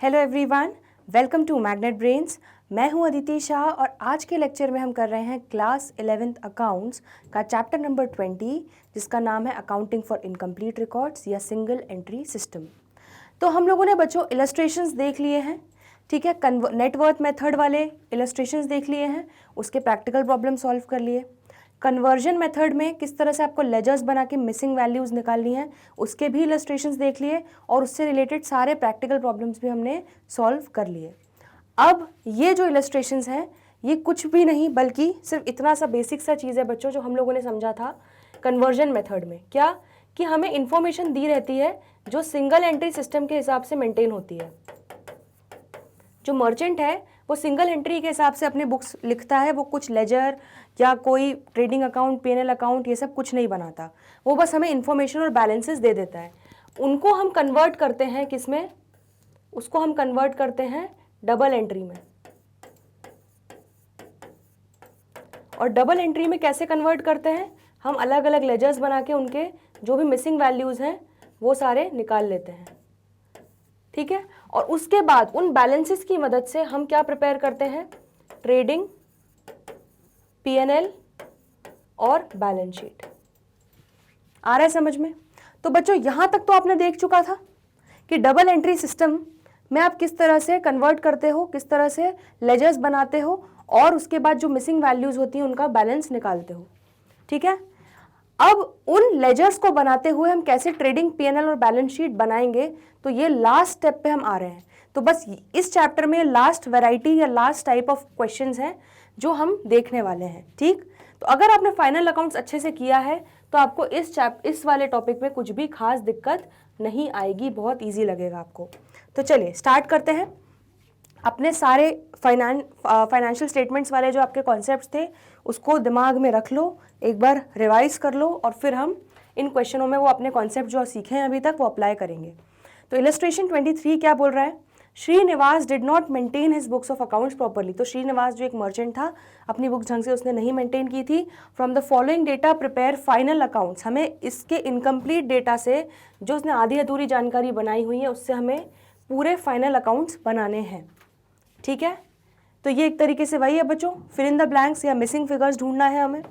Hello everyone, welcome to Magnet Brains. मैं हूं अदिति शाह और आज के लेक्चर में हम कर रहे हैं क्लास 11th अकाउंट्स का चैप्टर नंबर 20, जिसका नाम है अकाउंटिंग फॉर इनकम्प्लीट रिकॉर्ड्स या सिंगल एंट्री सिस्टम। तो हम लोगों ने बच्चों इलस्ट्रेशंस देख लिए हैं, ठीक है। नेटवर्थ मेथड वाले इलस्ट्रेशंस देख लिए हैं, उसके प्रैक्टिकल प्रॉब्लम सॉल्व कर लिए। कन्वर्जन मेथड में किस तरह से आपको लेजर्स बना के मिसिंग वैल्यूज़ निकालनी है, उसके भी इलस्ट्रेशंस देख लिए और उससे रिलेटेड सारे प्रैक्टिकल प्रॉब्लम्स भी हमने सॉल्व कर लिए। अब ये जो इलस्ट्रेशंस हैं ये कुछ भी नहीं बल्कि सिर्फ इतना सा बेसिक सा चीज़ है बच्चों, जो हम लोगों ने समझा था कन्वर्जन मेथड में। क्या कि हमें इंफॉर्मेशन दी रहती है जो सिंगल एंट्री सिस्टम के हिसाब से मेंटेन होती है। जो मर्चेंट है वो सिंगल एंट्री के हिसाब से अपने बुक्स लिखता है, वो कुछ लेजर या कोई ट्रेडिंग अकाउंट, पीएनएल अकाउंट ये सब कुछ नहीं बनाता, वो बस हमें इंफॉर्मेशन और बैलेंसेस दे देता है। उनको हम कन्वर्ट करते हैं किसमें? उसको हम कन्वर्ट करते हैं डबल एंट्री में। और डबल एंट्री में कैसे कन्वर्ट करते हैं? हम अलग अलग लेजर्स बना के उनके जो भी मिसिंग वैल्यूज़ हैं वो सारे निकाल लेते हैं, ठीक है। और उसके बाद उन बैलेंसेस की मदद से हम क्या प्रिपेयर करते हैं? ट्रेडिंग, पीएनएल और बैलेंस शीट। आ रहा है समझ में? तो बच्चों यहां तक तो आपने देख चुका था कि डबल एंट्री सिस्टम में आप किस तरह से कन्वर्ट करते हो, किस तरह से लेजर्स बनाते हो और उसके बाद जो मिसिंग वैल्यूज होती हैं उनका बैलेंस निकालते हो, ठीक है। अब उन लेजर्स को बनाते हुए हम कैसे ट्रेडिंग, पीएनएल और बैलेंस शीट बनाएंगे, तो ये लास्ट स्टेप पे हम आ रहे हैं। तो बस इस चैप्टर में लास्ट वैरायटी या लास्ट टाइप ऑफ क्वेश्चंस हैं जो हम देखने वाले हैं, ठीक। तो अगर आपने फाइनल अकाउंट्स अच्छे से किया है तो आपको इस वाले टॉपिक में कुछ भी खास दिक्कत नहीं आएगी, बहुत ईजी लगेगा आपको। तो चलिए स्टार्ट करते हैं। अपने सारे फाइनेंशियल स्टेटमेंट्स वाले जो आपके कॉन्सेप्ट्स थे उसको दिमाग में रख लो, एक बार रिवाइज कर लो और फिर हम इन क्वेश्चनों में वो अपने कॉन्सेप्ट जो सीखे हैं अभी तक वो अप्लाई करेंगे। तो इलस्ट्रेशन 23 क्या बोल रहा है? Srinivas did not maintain his books of accounts properly. तो श्रीनिवास जो एक मर्चेंट था, अपनी बुक्स ढंग से उसने नहीं मेंटेन की थी। From the following data prepare final accounts. हमें इसके इनकम्प्लीट डेटा से जो उसने आधी अधूरी जानकारी बनाई हुई है उससे हमें पूरे फाइनल अकाउंट्स बनाने हैं, ठीक है। तो ये एक तरीके से वही है बच्चों, फिल इन द ब्लैंक्स या मिसिंग फिगर्स ढूंढना है हमें।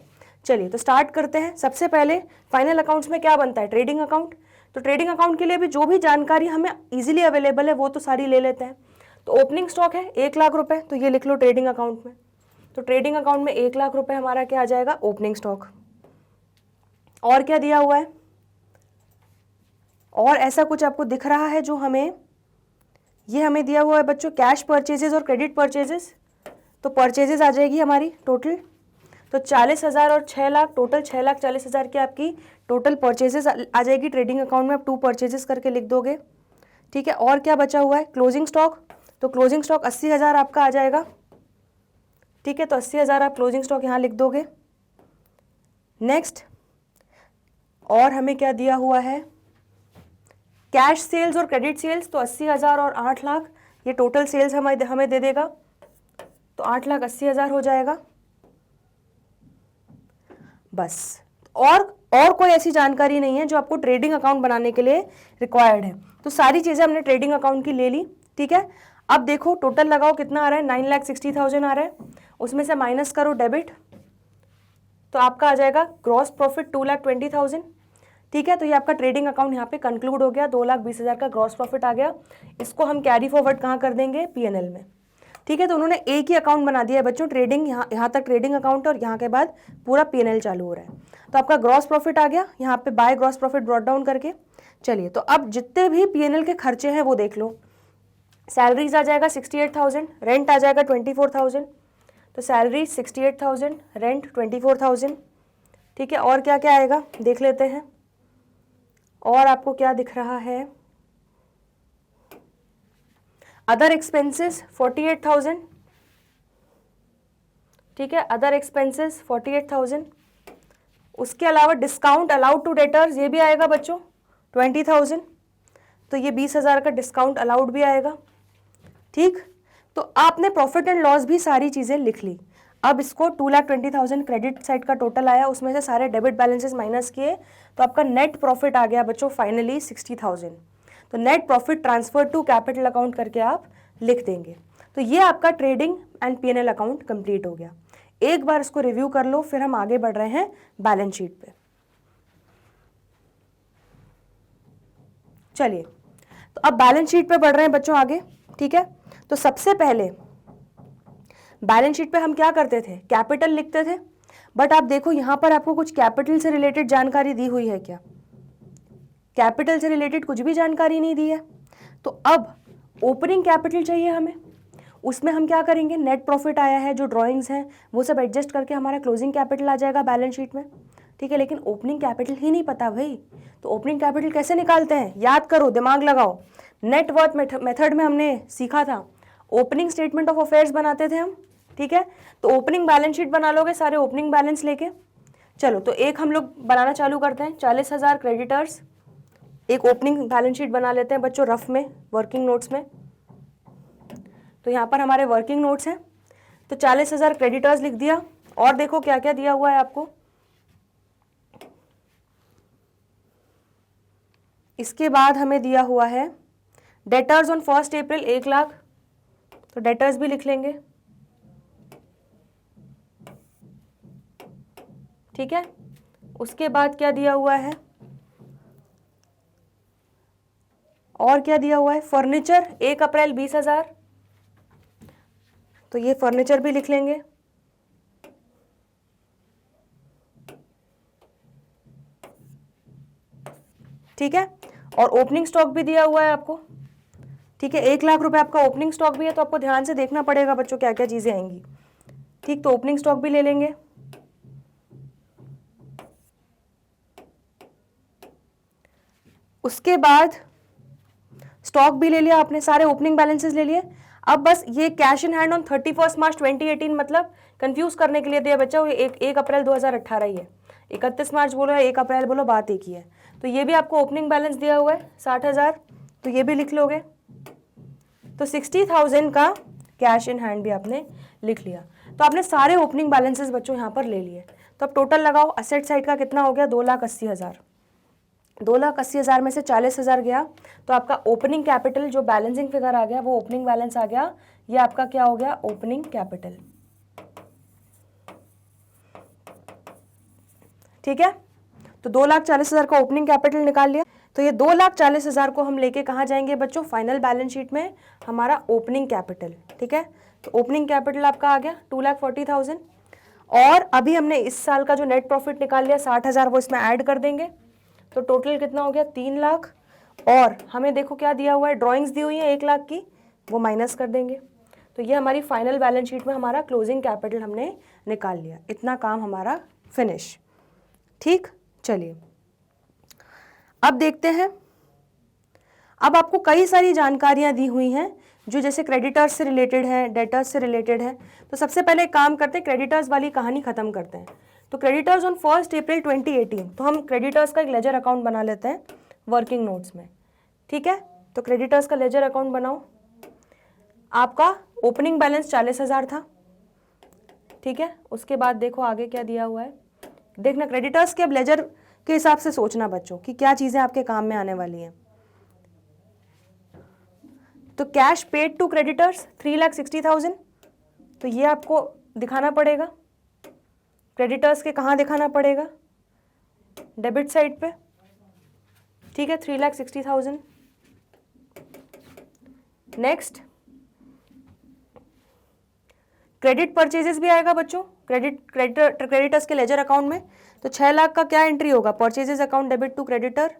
चलिए तो स्टार्ट करते हैं। सबसे पहले फाइनल अकाउंट्स में क्या बनता है? Trading account. तो ट्रेडिंग अकाउंट के लिए भी जो भी जानकारी हमें इजीली अवेलेबल है वो तो सारी ले लेते हैं। तो ओपनिंग स्टॉक है 1 लाख रुपए, तो ये लिख लो ट्रेडिंग अकाउंट में। तो ट्रेडिंग अकाउंट में 1 लाख रुपए हमारा क्या आ जाएगा? Opening stock. और क्या दिया हुआ है? और ऐसा कुछ आपको दिख रहा है जो हमें, ये हमें दिया हुआ है बच्चों कैश परचेजेस और क्रेडिट परचेजेस। तो परचेजेस आ जाएगी हमारी टोटल, तो 40,000 और 6 लाख, टोटल 6,40,000 की आपकी टोटल परचेजेस आ जाएगी ट्रेडिंग अकाउंट में। आप 2 परचेजेस करके लिख दोगे, ठीक है। और क्या बचा हुआ है? Closing stock. तो क्लोजिंग स्टॉक 80,000 आपका आ जाएगा, ठीक है। तो 80,000 आप क्लोजिंग स्टॉक यहाँ लिख दोगे। नेक्स्ट, और हमें क्या दिया हुआ है? कैश सेल्स और क्रेडिट सेल्स। तो 80,000 और 8 लाख, ये टोटल सेल्स हमें दे देगा, तो 8,80,000 हो जाएगा बस। और कोई ऐसी जानकारी नहीं है जो आपको ट्रेडिंग अकाउंट बनाने के लिए रिक्वायर्ड है। तो सारी चीज़ें हमने ट्रेडिंग अकाउंट की ले ली, ठीक है। अब देखो टोटल लगाओ कितना आ रहा है? 9,60,000 आ रहा है। उसमें से माइनस करो डेबिट, तो आपका आ जाएगा ग्रॉस प्रॉफिट 2,20,000, ठीक है। तो ये आपका ट्रेडिंग अकाउंट यहाँ पे कंक्लूड हो गया। 2,20,000 का ग्रॉस प्रॉफिट आ गया। इसको हम कैरी फॉरवर्ड कहाँ कर देंगे? पीएनएल में, ठीक है। तो उन्होंने एक ही अकाउंट बना दिया है बच्चों, ट्रेडिंग, यहाँ तक ट्रेडिंग अकाउंट और यहाँ के बाद पूरा पीएनएल चालू हो रहा है। तो आपका ग्रॉस प्रॉफिट आ गया यहाँ पे by gross profit brought down करके। चलिए तो अब जितने भी पीएनएल के खर्चे हैं वो देख लो। सैलरीज आ जाएगा 68,000, रेंट आ जाएगा 24,000। तो सैलरी 68,000, रेंट 24,000, ठीक है। और क्या क्या आएगा देख लेते हैं। और आपको क्या दिख रहा है? अदर एक्सपेंसेस 48,000, ठीक है। Other expenses 48,000। उसके अलावा डिस्काउंट अलाउड टू डेटर्स ये भी आएगा बच्चों 20,000। तो ये 20,000 का डिस्काउंट अलाउड भी आएगा, ठीक। तो आपने प्रॉफिट एंड लॉस भी सारी चीज़ें लिख ली। अब इसको 2,20,000 क्रेडिट साइड का टोटल आया, उसमें से सारे डेबिट बैलेंसेस माइनस किए, तो आपका नेट प्रॉफिट आ गया बच्चों फाइनली 60,000। तो net profit transfer to capital account करके आप लिख देंगे। तो ये आपका trading and P&L account complete हो गया। एक बार इसको रिव्यू कर लो, फिर हम आगे बढ़ रहे हैं बैलेंस शीट पे। चलिए, तो अब बैलेंस शीट पे बढ़ रहे हैं बच्चों आगे, ठीक है। तो सबसे पहले बैलेंस शीट पे हम क्या करते थे, कैपिटल लिखते थे, बट आप देखो यहां पर आपको कुछ कैपिटल से रिलेटेड जानकारी दी हुई है क्या? कैपिटल से रिलेटेड कुछ भी जानकारी नहीं दी है। तो अब ओपनिंग कैपिटल चाहिए हमें, उसमें हम क्या करेंगे, नेट प्रॉफिट आया है, जो ड्राइंग्स हैं वो सब एडजस्ट करके हमारा क्लोजिंग कैपिटल आ जाएगा बैलेंस शीट में, ठीक है। लेकिन ओपनिंग कैपिटल ही नहीं पता भाई, तो ओपनिंग कैपिटल कैसे निकालते हैं, याद करो, दिमाग लगाओ। नेटवर्थ मेथड में हमने सीखा था, ओपनिंग स्टेटमेंट ऑफ अफेयर्स बनाते थे हम, ठीक है। तो ओपनिंग बैलेंस शीट बना लोगे सारे ओपनिंग बैलेंस लेके। चलो, तो एक हम लोग बनाना चालू करते हैं, 40,000 क्रेडिटर्स, एक ओपनिंग बैलेंस शीट बना लेते हैं बच्चों रफ में, वर्किंग नोट्स में। तो यहाँ पर हमारे वर्किंग नोट्स हैं, तो 40,000 क्रेडिटर्स लिख दिया। और देखो क्या क्या दिया हुआ है आपको। इसके बाद हमें दिया हुआ है डेटर्स ऑन 1 अप्रैल 1 लाख, तो डेटर्स भी लिख लेंगे, ठीक है। उसके बाद क्या दिया हुआ है, और क्या दिया हुआ है, फर्नीचर 1 अप्रैल 20,000, तो ये फर्नीचर भी लिख लेंगे। ठीक है, और ओपनिंग स्टॉक भी दिया हुआ है आपको, ठीक है। 1 लाख रुपए आपका ओपनिंग स्टॉक भी है, तो आपको ध्यान से देखना पड़ेगा बच्चों क्या क्या चीजें आएंगी, ठीक। तो ओपनिंग स्टॉक भी ले लेंगे। उसके बाद स्टॉक भी ले लिया आपने, सारे ओपनिंग बैलेंसेस ले लिए। अब बस ये कैश इन हैंड ऑन 31 मार्च 2018, मतलब कंफ्यूज करने के लिए दिया बच्चा, ये 1 अप्रैल 2018 ही है। 31 मार्च बोलो या 1 अप्रैल बोलो, बात एक ही है। तो ये भी आपको ओपनिंग बैलेंस दिया हुआ है 60,000, तो ये भी लिख लोगे। तो 60,000 का कैश इन हैंड भी आपने लिख लिया। तो आपने सारे ओपनिंग बैलेंसेस बच्चों यहाँ पर ले लिए। तो अब टोटल लगाओ, असेट साइड का कितना हो गया, 2,80,000। 2,80,000 में से 40,000 गया, तो आपका ओपनिंग कैपिटल जो बैलेंसिंग फिगर आ गया वो ओपनिंग बैलेंस आ गया। ये आपका क्या हो गया, ओपनिंग कैपिटल, ठीक है। तो 2,40,000 का ओपनिंग कैपिटल निकाल लिया। तो ये 2,40,000 को हम लेके कहाँ जाएंगे बच्चों, फाइनल बैलेंस शीट में हमारा ओपनिंग कैपिटल, ठीक है। तो ओपनिंग कैपिटल आपका आ गया 2,40,000। और अभी हमने इस साल का जो नेट प्रॉफिट निकाल लिया 60,000, वो इसमें ऐड कर देंगे, तो टोटल कितना हो गया, 3 लाख। और हमें देखो क्या दिया हुआ है, ड्राइंग्स दी हुई है 1 लाख की, वो माइनस कर देंगे। तो ये हमारी फाइनल बैलेंस शीट में हमारा क्लोजिंग कैपिटल हमने निकाल लिया। इतना काम हमारा फिनिश, ठीक। चलिए अब देखते हैं। अब आपको कई सारी जानकारियां दी हुई हैं जो जैसे क्रेडिटर्स से रिलेटेड है, डेटर्स से रिलेटेड है। तो सबसे पहले एक काम करते हैं, क्रेडिटर्स वाली कहानी खत्म करते हैं। तो क्रेडिटर्स ऑन 1 अप्रैल 2018, तो हम क्रेडिटर्स का एक लेजर अकाउंट बना लेते हैं वर्किंग नोट्स में, ठीक है। तो क्रेडिटर्स का लेजर अकाउंट बनाओ। आपका ओपनिंग बैलेंस 40,000 था, ठीक है। उसके बाद देखो आगे क्या दिया हुआ है, देखना क्रेडिटर्स के अब लेजर के हिसाब से सोचना बच्चों कि क्या चीजें आपके काम में आने वाली हैं। तो कैश पेड टू क्रेडिटर्स 3,60,000, तो ये आपको दिखाना पड़ेगा। क्रेडिटर्स के कहाँ दिखाना पड़ेगा, डेबिट साइड पे, ठीक है, 3,60,000। नेक्स्ट क्रेडिट परचेजेस भी आएगा बच्चों क्रेडिटर्स के लेजर अकाउंट में। तो 6 लाख का क्या एंट्री होगा, purchases account debit to creditor,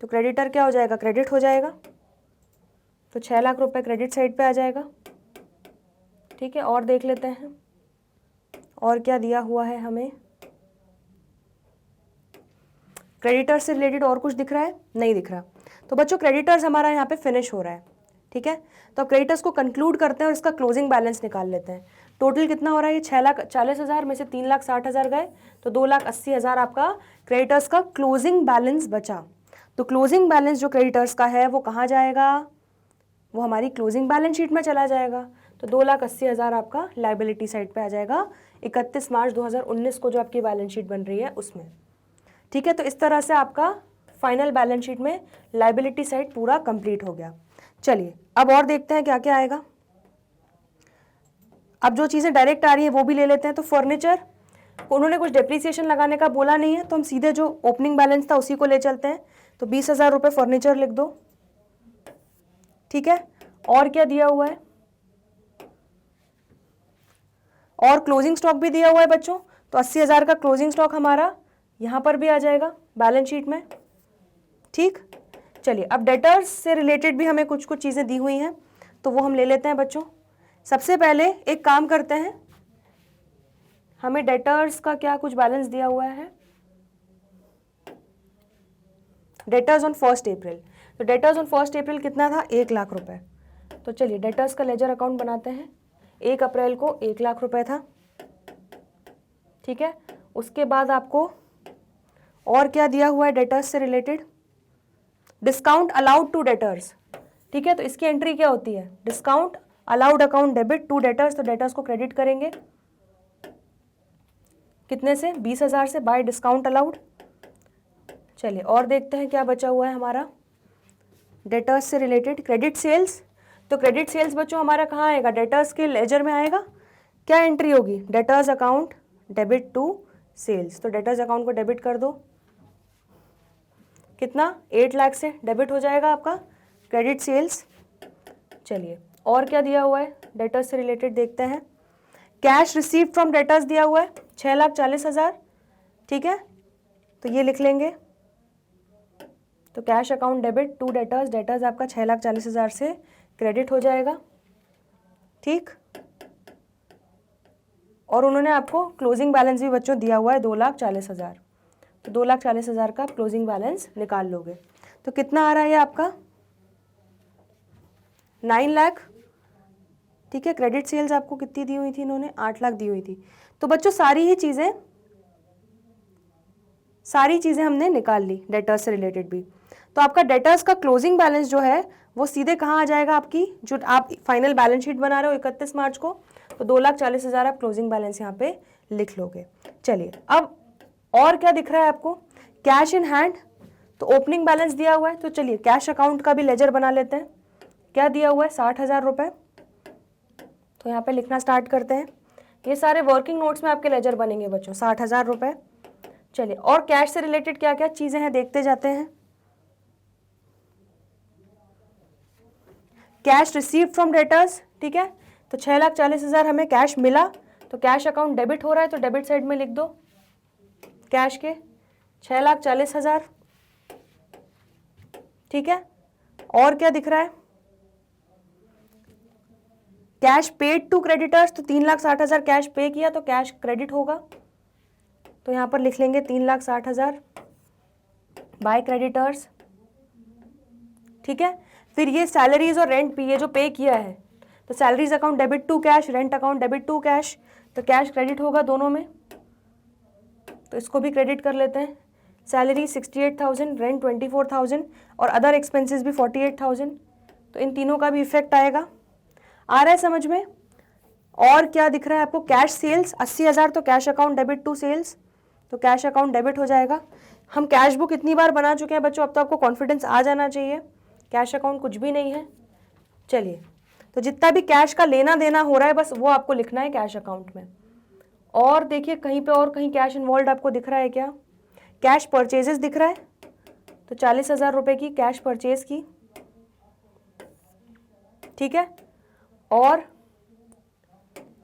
तो क्रेडिटर क्या हो जाएगा, क्रेडिट हो जाएगा। तो 6 लाख रुपए क्रेडिट साइड पे आ जाएगा, ठीक है। और देख लेते हैं और क्या दिया हुआ है हमें, क्रेडिटर्स से रिलेटेड और कुछ दिख रहा है, नहीं दिख रहा। तो बच्चों क्रेडिटर्स हमारा यहाँ पे फिनिश हो रहा है, ठीक है। तो अब क्रेडिटर्स को कंक्लूड करते हैं और इसका क्लोजिंग बैलेंस निकाल लेते हैं। टोटल कितना हो रहा है, ये 6,40,000 में से 3,60,000 गए, तो 2,80,000 आपका क्रेडिटर्स का क्लोजिंग बैलेंस बचा। तो क्लोजिंग बैलेंस जो क्रेडिटर्स का है वो कहाँ जाएगा, वो हमारी क्लोजिंग बैलेंस शीट में चला जाएगा। तो 2,80,000 आपका लाइबिलिटी साइड पे आ जाएगा 31 मार्च 2019 को जो आपकी बैलेंस शीट बन रही है उसमें, ठीक है। तो इस तरह से आपका फाइनल बैलेंस शीट में लाइबिलिटी साइड पूरा कंप्लीट हो गया। चलिए अब और देखते हैं क्या क्या आएगा। अब जो चीज़ें डायरेक्ट आ रही है वो भी ले लेते हैं। तो फर्नीचर, उन्होंने कुछ डेप्रिसिएशन लगाने का बोला नहीं है, तो हम सीधे जो ओपनिंग बैलेंस था उसी को ले चलते हैं। तो 20,000 रुपये फर्नीचर लिख दो, ठीक है। और क्या दिया हुआ है, और क्लोजिंग स्टॉक भी दिया हुआ है बच्चों। तो 80,000 का क्लोजिंग स्टॉक हमारा यहाँ पर भी आ जाएगा बैलेंस शीट में, ठीक। चलिए अब डेटर्स से रिलेटेड भी हमें कुछ कुछ चीज़ें दी हुई हैं, तो वो हम ले लेते हैं बच्चों। सबसे पहले एक काम करते हैं, हमें डेटर्स का क्या कुछ बैलेंस दिया हुआ है, डेटर्स ऑन 1 अप्रैल। तो डेटर्स ऑन 1 अप्रैल कितना था, 1 लाख रुपए। तो चलिए डेटर्स का लेजर अकाउंट बनाते हैं। 1 अप्रैल को 1 लाख रुपए था, ठीक है। उसके बाद आपको और क्या दिया हुआ है डेटर्स से related, discount allowed to debtors, ठीक है। तो इसकी एंट्री क्या होती है, discount allowed account debit to debtors. तो डेटर्स को क्रेडिट करेंगे कितने से, 20,000 से बाय डिस्काउंट अलाउड। चलिए और देखते हैं क्या बचा हुआ है हमारा डेटर्स से रिलेटेड, क्रेडिट सेल्स। तो क्रेडिट सेल्स बच्चों हमारा कहाँ आएगा, डेटर्स के लेजर में आएगा। क्या एंट्री होगी, debtors account debit to sales. तो डेटर्स अकाउंट को डेबिट कर दो, कितना, 8 लाख से डेबिट हो जाएगा आपका क्रेडिट सेल्स। चलिए और क्या दिया हुआ है डेटर्स से रिलेटेड देखते हैं। कैश रिसीव्ड फ्रॉम डेटर्स दिया हुआ है 6,40,000, ठीक है। तो ये लिख लेंगे। तो cash account debit to debtors, debtors आपका 6,40,000 से क्रेडिट हो जाएगा, ठीक। और उन्होंने आपको क्लोजिंग बैलेंस भी बच्चों दिया हुआ है 2,40,000। तो 2,40,000 का क्लोजिंग बैलेंस निकाल लोगे तो कितना आ रहा है आपका, 9 लाख, ठीक है। क्रेडिट सेल्स आपको कितनी दी हुई थी इन्होंने, 8 लाख दी हुई थी। तो बच्चों सारी चीज़ें हमने निकाल ली डेटर्स से रिलेटेड भी। तो आपका डेटर्स का क्लोजिंग बैलेंस जो है वो सीधे कहाँ आ जाएगा, आपकी जो आप फाइनल बैलेंस शीट बना रहे हो 31 मार्च को, तो 2,40,000 आप क्लोजिंग बैलेंस यहाँ पे लिख लोगे। चलिए अब और क्या दिख रहा है आपको, कैश इन हैंड। तो ओपनिंग बैलेंस दिया हुआ है, तो चलिए कैश अकाउंट का भी लेजर बना लेते हैं। क्या दिया हुआ है, 60,000 रुपये। तो यहाँ पे लिखना स्टार्ट करते हैं। ये सारे वर्किंग नोट्स में आपके लेजर बनेंगे बच्चों, 60,000 रुपये। चलिए और कैश से रिलेटेड क्या क्या चीज़ें हैं देखते जाते हैं। कैश रिसीव्ड फ्रॉम डेटर्स, ठीक है। तो 6,40,000 हमें कैश मिला, तो कैश अकाउंट डेबिट हो रहा है, तो डेबिट साइड में लिख दो कैश के 6,40,000, ठीक है। और क्या दिख रहा है, कैश पेड टू क्रेडिटर्स। तो 3,60,000 कैश पे किया, तो कैश क्रेडिट होगा। तो यहाँ पर लिख लेंगे 3,60,000 बाय क्रेडिटर्स, ठीक है। फिर ये सैलरीज और रेंट भी, ये जो पे किया है, तो salaries account debit to cash, rent account debit to cash. तो कैश क्रेडिट होगा दोनों में, तो इसको भी क्रेडिट कर लेते हैं। सैलरी 68,000, रेंट 24,000 और अदर एक्सपेंसेस भी 48,000। तो इन तीनों का भी इफेक्ट आएगा। आ रहा है समझ में। और क्या दिख रहा है आपको, कैश सेल्स 80,000, तो cash account debit to sales, तो कैश अकाउंट डेबिट हो जाएगा। हम कैश बुक इतनी बार बना चुके हैं बच्चों, अब तो आपको कॉन्फिडेंस आ जाना चाहिए, कैश अकाउंट कुछ भी नहीं है। चलिए तो जितना भी कैश का लेना देना हो रहा है बस वो आपको लिखना है कैश अकाउंट में। और देखिए कहीं पे और कहीं कैश इन्वॉल्व आपको दिख रहा है क्या, कैश परचेजेस दिख रहा है। तो 40,000 रुपये की कैश परचेज की, ठीक है। और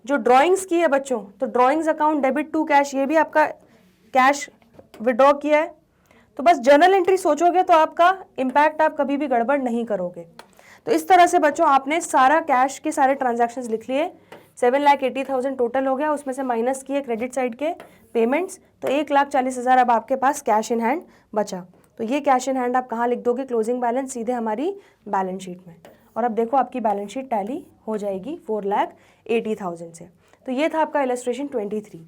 जो ड्राइंग्स की है बच्चों, तो drawings account debit to cash, ये भी आपका कैश विड्रॉ किया है। तो बस जर्नल एंट्री सोचोगे तो आपका इम्पैक्ट आप कभी भी गड़बड़ नहीं करोगे। तो इस तरह से बच्चों आपने सारा कैश के सारे ट्रांजैक्शंस लिख लिए। 7,80,000 टोटल हो गया, उसमें से माइनस किए क्रेडिट साइड के पेमेंट्स, तो 1,40,000 अब आपके पास कैश इन हैंड बचा। तो ये कैश इन हैंड आप कहाँ लिख दोगे, क्लोजिंग बैलेंस सीधे हमारी बैलेंस शीट में। और अब देखो आपकी बैलेंस शीट टैली हो जाएगी 4,80,000 से। तो ये था आपका इलस्ट्रेशन 23।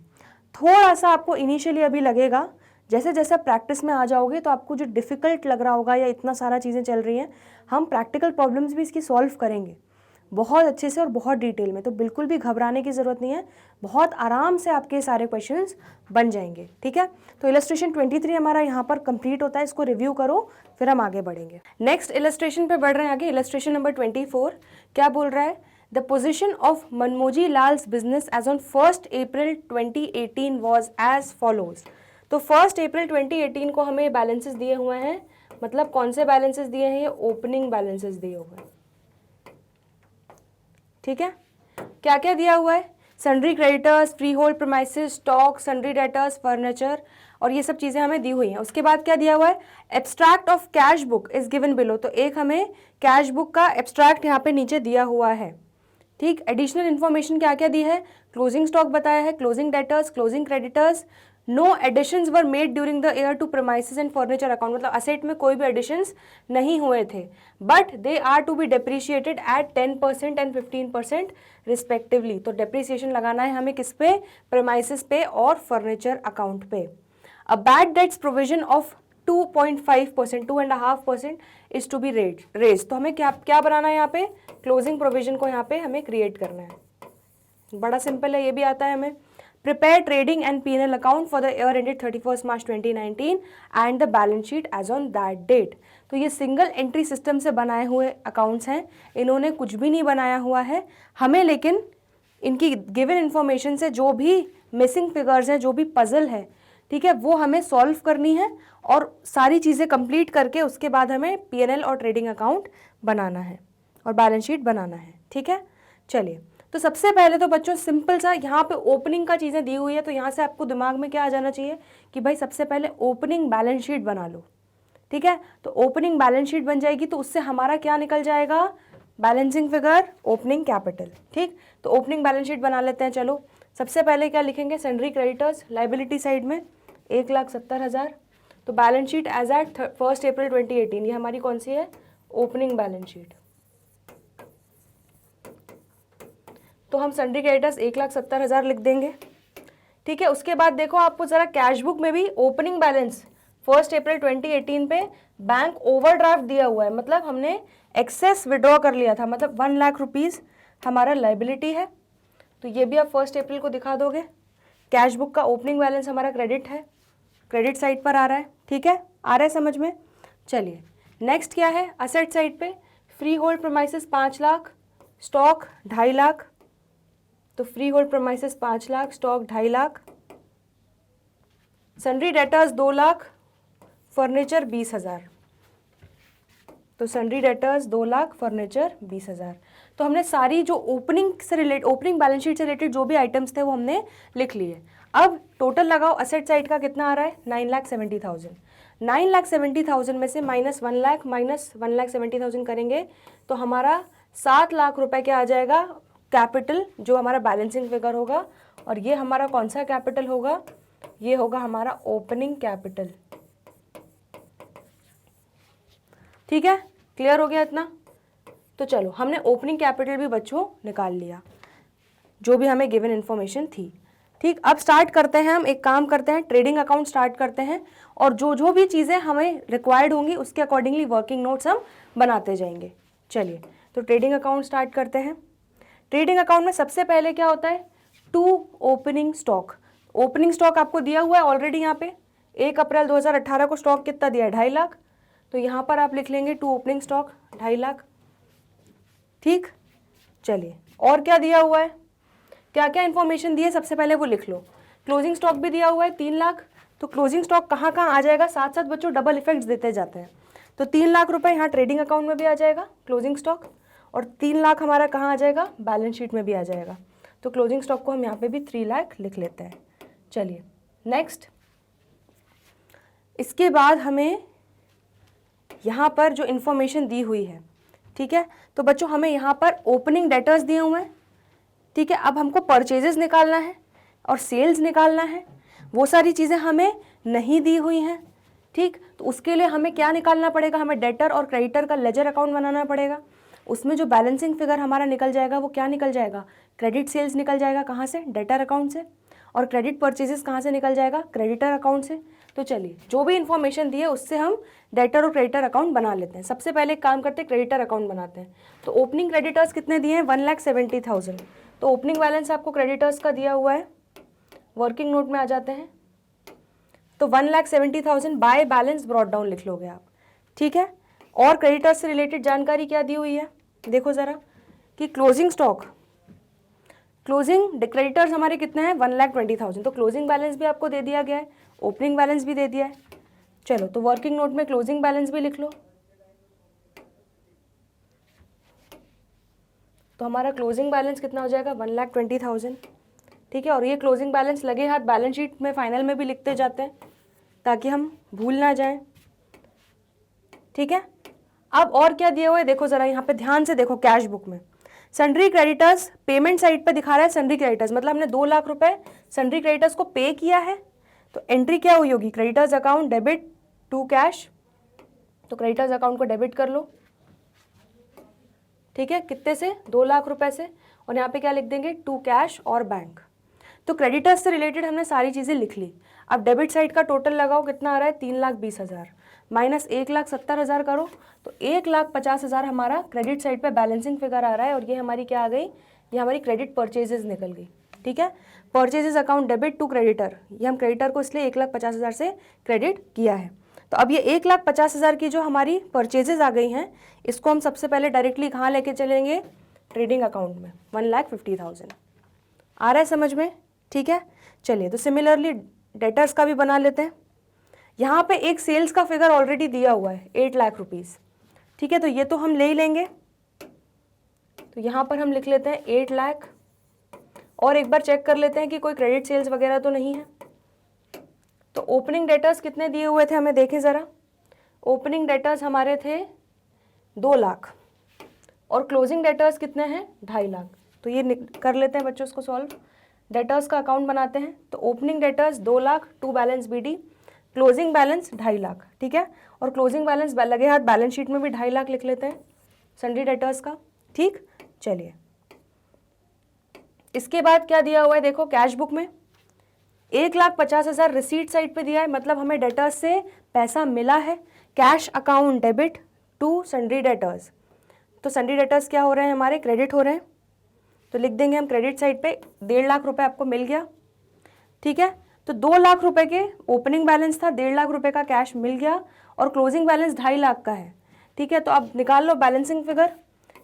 थोड़ा सा आपको इनिशियली अभी लगेगा, जैसे जैसे प्रैक्टिस में आ जाओगे तो आपको जो डिफ़िकल्ट लग रहा होगा या इतना सारा चीज़ें चल रही हैं, हम प्रैक्टिकल प्रॉब्लम्स भी इसकी सॉल्व करेंगे। बहुत अच्छे से और बहुत डिटेल में, तो बिल्कुल भी घबराने की ज़रूरत नहीं है, बहुत आराम से आपके सारे क्वेश्चंस बन जाएंगे, ठीक है। तो इलस्ट्रेशन 23 हमारा यहाँ पर कंप्लीट होता है, इसको रिव्यू करो फिर हम आगे बढ़ेंगे। नेक्स्ट इलस्ट्रेशन पे बढ़ रहे हैं आगे, इलस्ट्रेशन नंबर 24 क्या बोल रहा है, the position of Manmoji Lal's business as on 1 April 2018 was as follows. तो 1 अप्रैल 2018 को हमें बैलेंसेस दिए हुए हैं, मतलब कौन से बैलेंसेस दिए हैं, ये ओपनिंग बैलेंसेस दिए हुए हैं, ठीक है। क्या क्या दिया हुआ है, sundry creditors, free hold premises, stock, sundry debtors, furniture, और ये सब चीज़ें हमें दी हुई हैं। उसके बाद क्या दिया हुआ है, abstract of cash book is given below, तो एक हमें कैश बुक का एब्स्ट्रैक्ट यहाँ पे नीचे दिया हुआ है, ठीक। एडिशनल इन्फॉर्मेशन क्या क्या दी है, क्लोजिंग स्टॉक बताया है, closing debtors, closing creditors, no additions were made during the year to premises and furniture account, मतलब असेट में कोई भी एडिशंस नहीं हुए थे, but they are to be depreciated at 10% and 15% respectively. तो डेप्रिसिएशन लगाना है हमें किस पे, प्रीमाइसेस पे और फर्नीचर अकाउंट पे। A bad debts provision of 2.5%, 2.5% is to be raised, तो हमें क्या क्या बनाना है यहाँ पे, क्लोजिंग प्रोविजन को यहाँ पे हमें क्रिएट करना है, बड़ा सिंपल है, ये भी आता है हमें। Prepare trading and P&L account for the year ended 31 March 2019 and the balance sheet as on that date. तो ये सिंगल एंट्री सिस्टम से बनाए हुए अकाउंट्स हैं, इन्होंने कुछ भी नहीं बनाया हुआ है हमें, लेकिन इनकी गिवन इन्फॉर्मेशन से जो भी मिसिंग फिगर्स हैं, जो भी पजल है, ठीक है, वो हमें सॉल्व करनी है और सारी चीज़ें कंप्लीट करके उसके बाद हमें P&L और ट्रेडिंग अकाउंट बनाना है और बैलेंस शीट बनाना है, ठीक है। चलिए, तो सबसे पहले तो बच्चों सिंपल सा यहाँ पे ओपनिंग का चीज़ें दी हुई है, तो यहाँ से आपको दिमाग में क्या आ जाना चाहिए कि भाई सबसे पहले ओपनिंग बैलेंस शीट बना लो, ठीक है। तो ओपनिंग बैलेंस शीट बन जाएगी, तो उससे हमारा क्या निकल जाएगा, बैलेंसिंग फिगर, ओपनिंग कैपिटल, ठीक। तो ओपनिंग बैलेंस शीट बना लेते हैं। चलो, सबसे पहले क्या लिखेंगे, सन्ड्री क्रेडिटर्स लाइबिलिटी साइड में 1,70,000, तो balance sheet as eight 1 April 2018, ये हमारी कौन सी है, ओपनिंग बैलेंस शीट। तो हम सन्ड्री क्रेडिटर्स 1,70,000 लिख देंगे, ठीक है। उसके बाद देखो, आपको ज़रा कैश बुक में भी ओपनिंग बैलेंस 1 अप्रैल 2018 पे बैंक ओवरड्राफ्ट दिया हुआ है, मतलब हमने एक्सेस विड्रॉ कर लिया था, मतलब 1 लाख रुपीज़ हमारा लाइबिलिटी है, तो ये भी आप 1 अप्रैल को दिखा दोगे। कैश बुक का ओपनिंग बैलेंस हमारा क्रेडिट है, क्रेडिट साइड पर आ रहा है, ठीक है, आ रहा है समझ में। चलिए, नेक्स्ट क्या है, असेट साइड पे freehold premises 5 lakh, stock 2.5 lakh, तो freehold premises 5 lakh, stock 2.5 lakh, sundry debtors 2 lakh, furniture 20,000, तो सन्ड्री डेटर्स 2 लाख, फर्नीचर 20,000। तो हमने सारी जो ओपनिंग बैलेंस शीट से रिलेटेड जो भी आइटम्स थे वो हमने लिख लिए। अब टोटल लगाओ, असेट साइड का कितना आ रहा है, 9,70,000, 9,70,000 में से -1 लाख माइनस 1,70,000 करेंगे तो हमारा 7 लाख रुपए क्या आ जाएगा, कैपिटल, जो हमारा बैलेंसिंग फिगर होगा। और ये हमारा कौन सा कैपिटल होगा, ये होगा हमारा ओपनिंग कैपिटल, ठीक है। क्लियर हो गया इतना। तो चलो, हमने ओपनिंग कैपिटल भी बच्चों निकाल लिया, जो भी हमें गिवन इन्फॉर्मेशन थी, ठीक। अब स्टार्ट करते हैं, हम एक काम करते हैं, ट्रेडिंग अकाउंट स्टार्ट करते हैं, और जो जो भी चीज़ें हमें रिक्वायर्ड होंगी उसके अकॉर्डिंगली वर्किंग नोट्स हम बनाते जाएंगे। चलिए, तो ट्रेडिंग अकाउंट स्टार्ट करते हैं। ट्रेडिंग अकाउंट में सबसे पहले क्या होता है, to opening stock. Opening stock आपको दिया हुआ है ऑलरेडी, यहाँ पे 1 अप्रैल 2018 को स्टॉक कितना दिया है, 2.5 लाख, तो यहाँ पर आप लिख लेंगे टू ओपनिंग स्टॉक 2.5 लाख, ठीक। चलिए, और क्या दिया हुआ है, क्या क्या इन्फॉर्मेशन दी है, सबसे पहले वो लिख लो। क्लोजिंग स्टॉक भी दिया हुआ है 3 लाख, तो क्लोजिंग स्टॉक कहाँ कहाँ आ जाएगा, साथ साथ बच्चों डबल इफेक्ट्स देते जाते हैं, तो 3 लाख रुपए यहाँ ट्रेडिंग अकाउंट में भी आ जाएगा क्लोजिंग स्टॉक, और 3 लाख हमारा कहाँ आ जाएगा, बैलेंस शीट में भी आ जाएगा। तो क्लोजिंग स्टॉक को हम यहाँ पे भी 3 लाख लिख लेते हैं। चलिए, नेक्स्ट, इसके बाद हमें यहाँ पर जो इन्फॉर्मेशन दी हुई है, ठीक है, तो बच्चों हमें यहाँ पर ओपनिंग डेटर्स दिए हुए हैं, ठीक है। अब हमको परचेजेस निकालना है और सेल्स निकालना है, वो सारी चीज़ें हमें नहीं दी हुई हैं, ठीक। तो उसके लिए हमें क्या निकालना पड़ेगा, हमें डेटर और क्रेडिटर का लेजर अकाउंट बनाना पड़ेगा। उसमें जो बैलेंसिंग फिगर हमारा निकल जाएगा वो क्या निकल जाएगा, क्रेडिट सेल्स निकल जाएगा, कहाँ से, डेटर अकाउंट से, और क्रेडिट परचेजेस कहाँ से निकल जाएगा, क्रेडिटर अकाउंट से। तो चलिए जो भी इन्फॉर्मेशन दी है उससे हम डेटर और क्रेडिटर अकाउंट बना लेते हैं। सबसे पहले एक काम करते हैं, क्रेडिटर अकाउंट बनाते हैं। तो ओपनिंग क्रेडिटर्स कितने दिए हैं? 1,70,000। तो ओपनिंग बैलेंस आपको क्रेडिटर्स का दिया हुआ है, वर्किंग नोट में आ जाते हैं। तो 1,70,000 बाय बैलेंस ब्रॉट डाउन लिख लोगे आप, ठीक है। और क्रेडिटर्स से रिलेटेड जानकारी क्या दी हुई है देखो ज़रा, कि क्लोजिंग स्टॉक, क्लोजिंग क्रेडिटर्स हमारे कितने हैं? 1,20,000। तो क्लोजिंग बैलेंस भी आपको दे दिया गया है, ओपनिंग बैलेंस भी दे दिया है। चलो तो वर्किंग नोट में क्लोजिंग बैलेंस भी लिख लो। तो हमारा क्लोजिंग बैलेंस कितना हो जाएगा? 1,20,000, ठीक है। और ये क्लोजिंग बैलेंस लगे हाथ बैलेंस शीट में फाइनल में भी लिखते जाते हैं ताकि हम भूल ना जाएं, ठीक है। अब और क्या दिया हुआ है देखो ज़रा, यहाँ पे ध्यान से देखो। कैश बुक में सन्ड्री क्रेडिटर्स पेमेंट साइड पे दिखा रहा है सन्ड्री क्रेडिटर्स, मतलब हमने 2 लाख रुपए सन्ड्री क्रेडिटर्स को पे किया है। तो एंट्री क्या हुई होगी? Creditors account debit to cash. तो क्रेडिटर्स अकाउंट को डेबिट कर लो, ठीक है। कितने से? 2 लाख रुपए से। और यहाँ पे क्या लिख देंगे? टू कैश और बैंक। तो क्रेडिटर्स से रिलेटेड हमने सारी चीज़ें लिख ली। अब डेबिट साइड का टोटल लगाओ, कितना आ रहा है? 3,20,000 माइनस 1,70,000 करो तो 1,50,000 हमारा क्रेडिट साइड पे बैलेंसिंग फिगर आ रहा है। और ये हमारी क्या आ गई? ये हमारी क्रेडिट परचेजेस निकल गई, ठीक है। Purchases account debit to creditor, ये हम क्रेडिटर को इसलिए 1,50,000 से क्रेडिट किया है। तो अब ये 1,50,000 की जो हमारी परचेजेस आ गई हैं, इसको हम सबसे पहले डायरेक्टली कहाँ लेके चलेंगे? ट्रेडिंग अकाउंट में। 1,50,000 आ रहा है समझ में, ठीक है। चलिए तो सिमिलरली डेटर्स का भी बना लेते हैं। यहाँ पे एक सेल्स का फिगर ऑलरेडी दिया हुआ है 8 लाख रुपीज़, ठीक है। तो ये तो हम ले ही लेंगे। तो यहाँ पर हम लिख लेते हैं 8 लाख। और एक बार चेक कर लेते हैं कि कोई क्रेडिट सेल्स वगैरह तो नहीं है। तो ओपनिंग डेटर्स कितने दिए हुए थे हमें देखें ज़रा। ओपनिंग डेटर्स हमारे थे 2 लाख और क्लोजिंग डेटर्स कितने हैं? 2.5 लाख। तो ये कर लेते हैं बच्चों इसको सॉल्व। डेटर्स का अकाउंट बनाते हैं। तो opening debtors 2 lakh to balance BD, closing balance 2.5 lakh, ठीक है। और क्लोजिंग बैलेंस लगे हाथ बैलेंस शीट में भी 2.5 लाख लिख लेते हैं सन्ड्री डेटर्स का, ठीक। चलिए इसके बाद क्या दिया हुआ है देखो, कैश बुक में 1,50,000 रिसीट साइड पे दिया है, मतलब हमें डेटर्स से पैसा मिला है। Cash account debit to sundry debtors. तो सन्ड्री डेटर्स क्या हो रहे हैं? हमारे क्रेडिट हो रहे हैं। तो लिख देंगे हम क्रेडिट साइड पे 1.5 लाख रुपए आपको मिल गया, ठीक है। तो 2 लाख रुपए के ओपनिंग बैलेंस था, 1.5 लाख रुपए का कैश मिल गया और क्लोजिंग बैलेंस 2.5 लाख का है, ठीक है। तो अब निकाल लो बैलेंसिंग फिगर।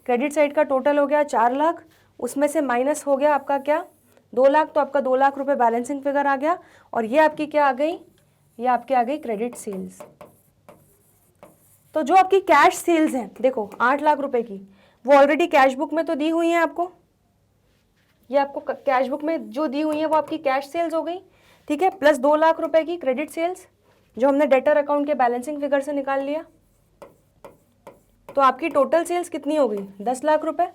क्रेडिट साइड का टोटल हो गया 4 लाख, उसमें से माइनस हो गया आपका क्या? 2 लाख। तो आपका 2 लाख रुपए बैलेंसिंग फिगर आ गया। और ये आपकी क्या आ गई? ये आपकी आ गई क्रेडिट सेल्स। तो जो आपकी कैश सेल्स हैं देखो 8 लाख रुपए की, वो ऑलरेडी कैश बुक में तो दी हुई हैं आपको। ये आपको कैश बुक में जो दी हुई है वो आपकी कैश सेल्स हो गई, ठीक है। प्लस 2 लाख रुपए की क्रेडिट सेल्स जो हमने डेटर अकाउंट के बैलेंसिंग फिगर से निकाल लिया। तो आपकी टोटल सेल्स कितनी हो गई? 10 लाख रुपए।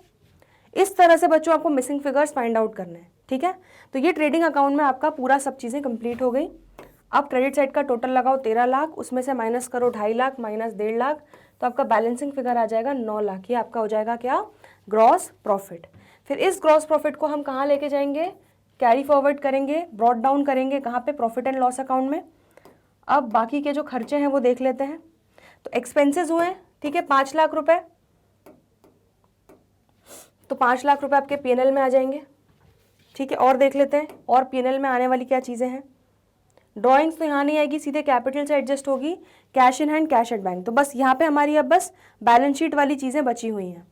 इस तरह से बच्चों आपको मिसिंग फिगर्स फाइंड आउट करने हैं, ठीक है। तो ये ट्रेडिंग अकाउंट में आपका पूरा सब चीज़ें कंप्लीट हो गई। अब क्रेडिट साइड का टोटल लगाओ 13 लाख, उसमें से माइनस करो 2.5 लाख माइनस 1.5 लाख, तो आपका बैलेंसिंग फिगर आ जाएगा 9 लाख। ये आपका हो जाएगा क्या? Gross profit. फिर इस ग्रॉस प्रॉफिट को हम कहाँ लेके जाएंगे? कैरी फॉरवर्ड करेंगे, ब्रॉट डाउन करेंगे कहाँ पे? प्रॉफिट एंड लॉस अकाउंट में। अब बाकी के जो खर्चे हैं वो देख लेते हैं। तो एक्सपेंसेस हुए हैं, ठीक है, 5 लाख रुपए। तो 5 लाख रुपए आपके P&L में आ जाएंगे, ठीक है। और देख लेते हैं और P&L में आने वाली क्या चीज़ें हैं। ड्राइंग्स तो यहाँ नहीं आएगी, सीधे कैपिटल से एडजस्ट होगी। Cash in hand, cash at bank. तो बस यहाँ पे हमारी अब बस बैलेंस शीट वाली चीज़ें बची हुई हैं,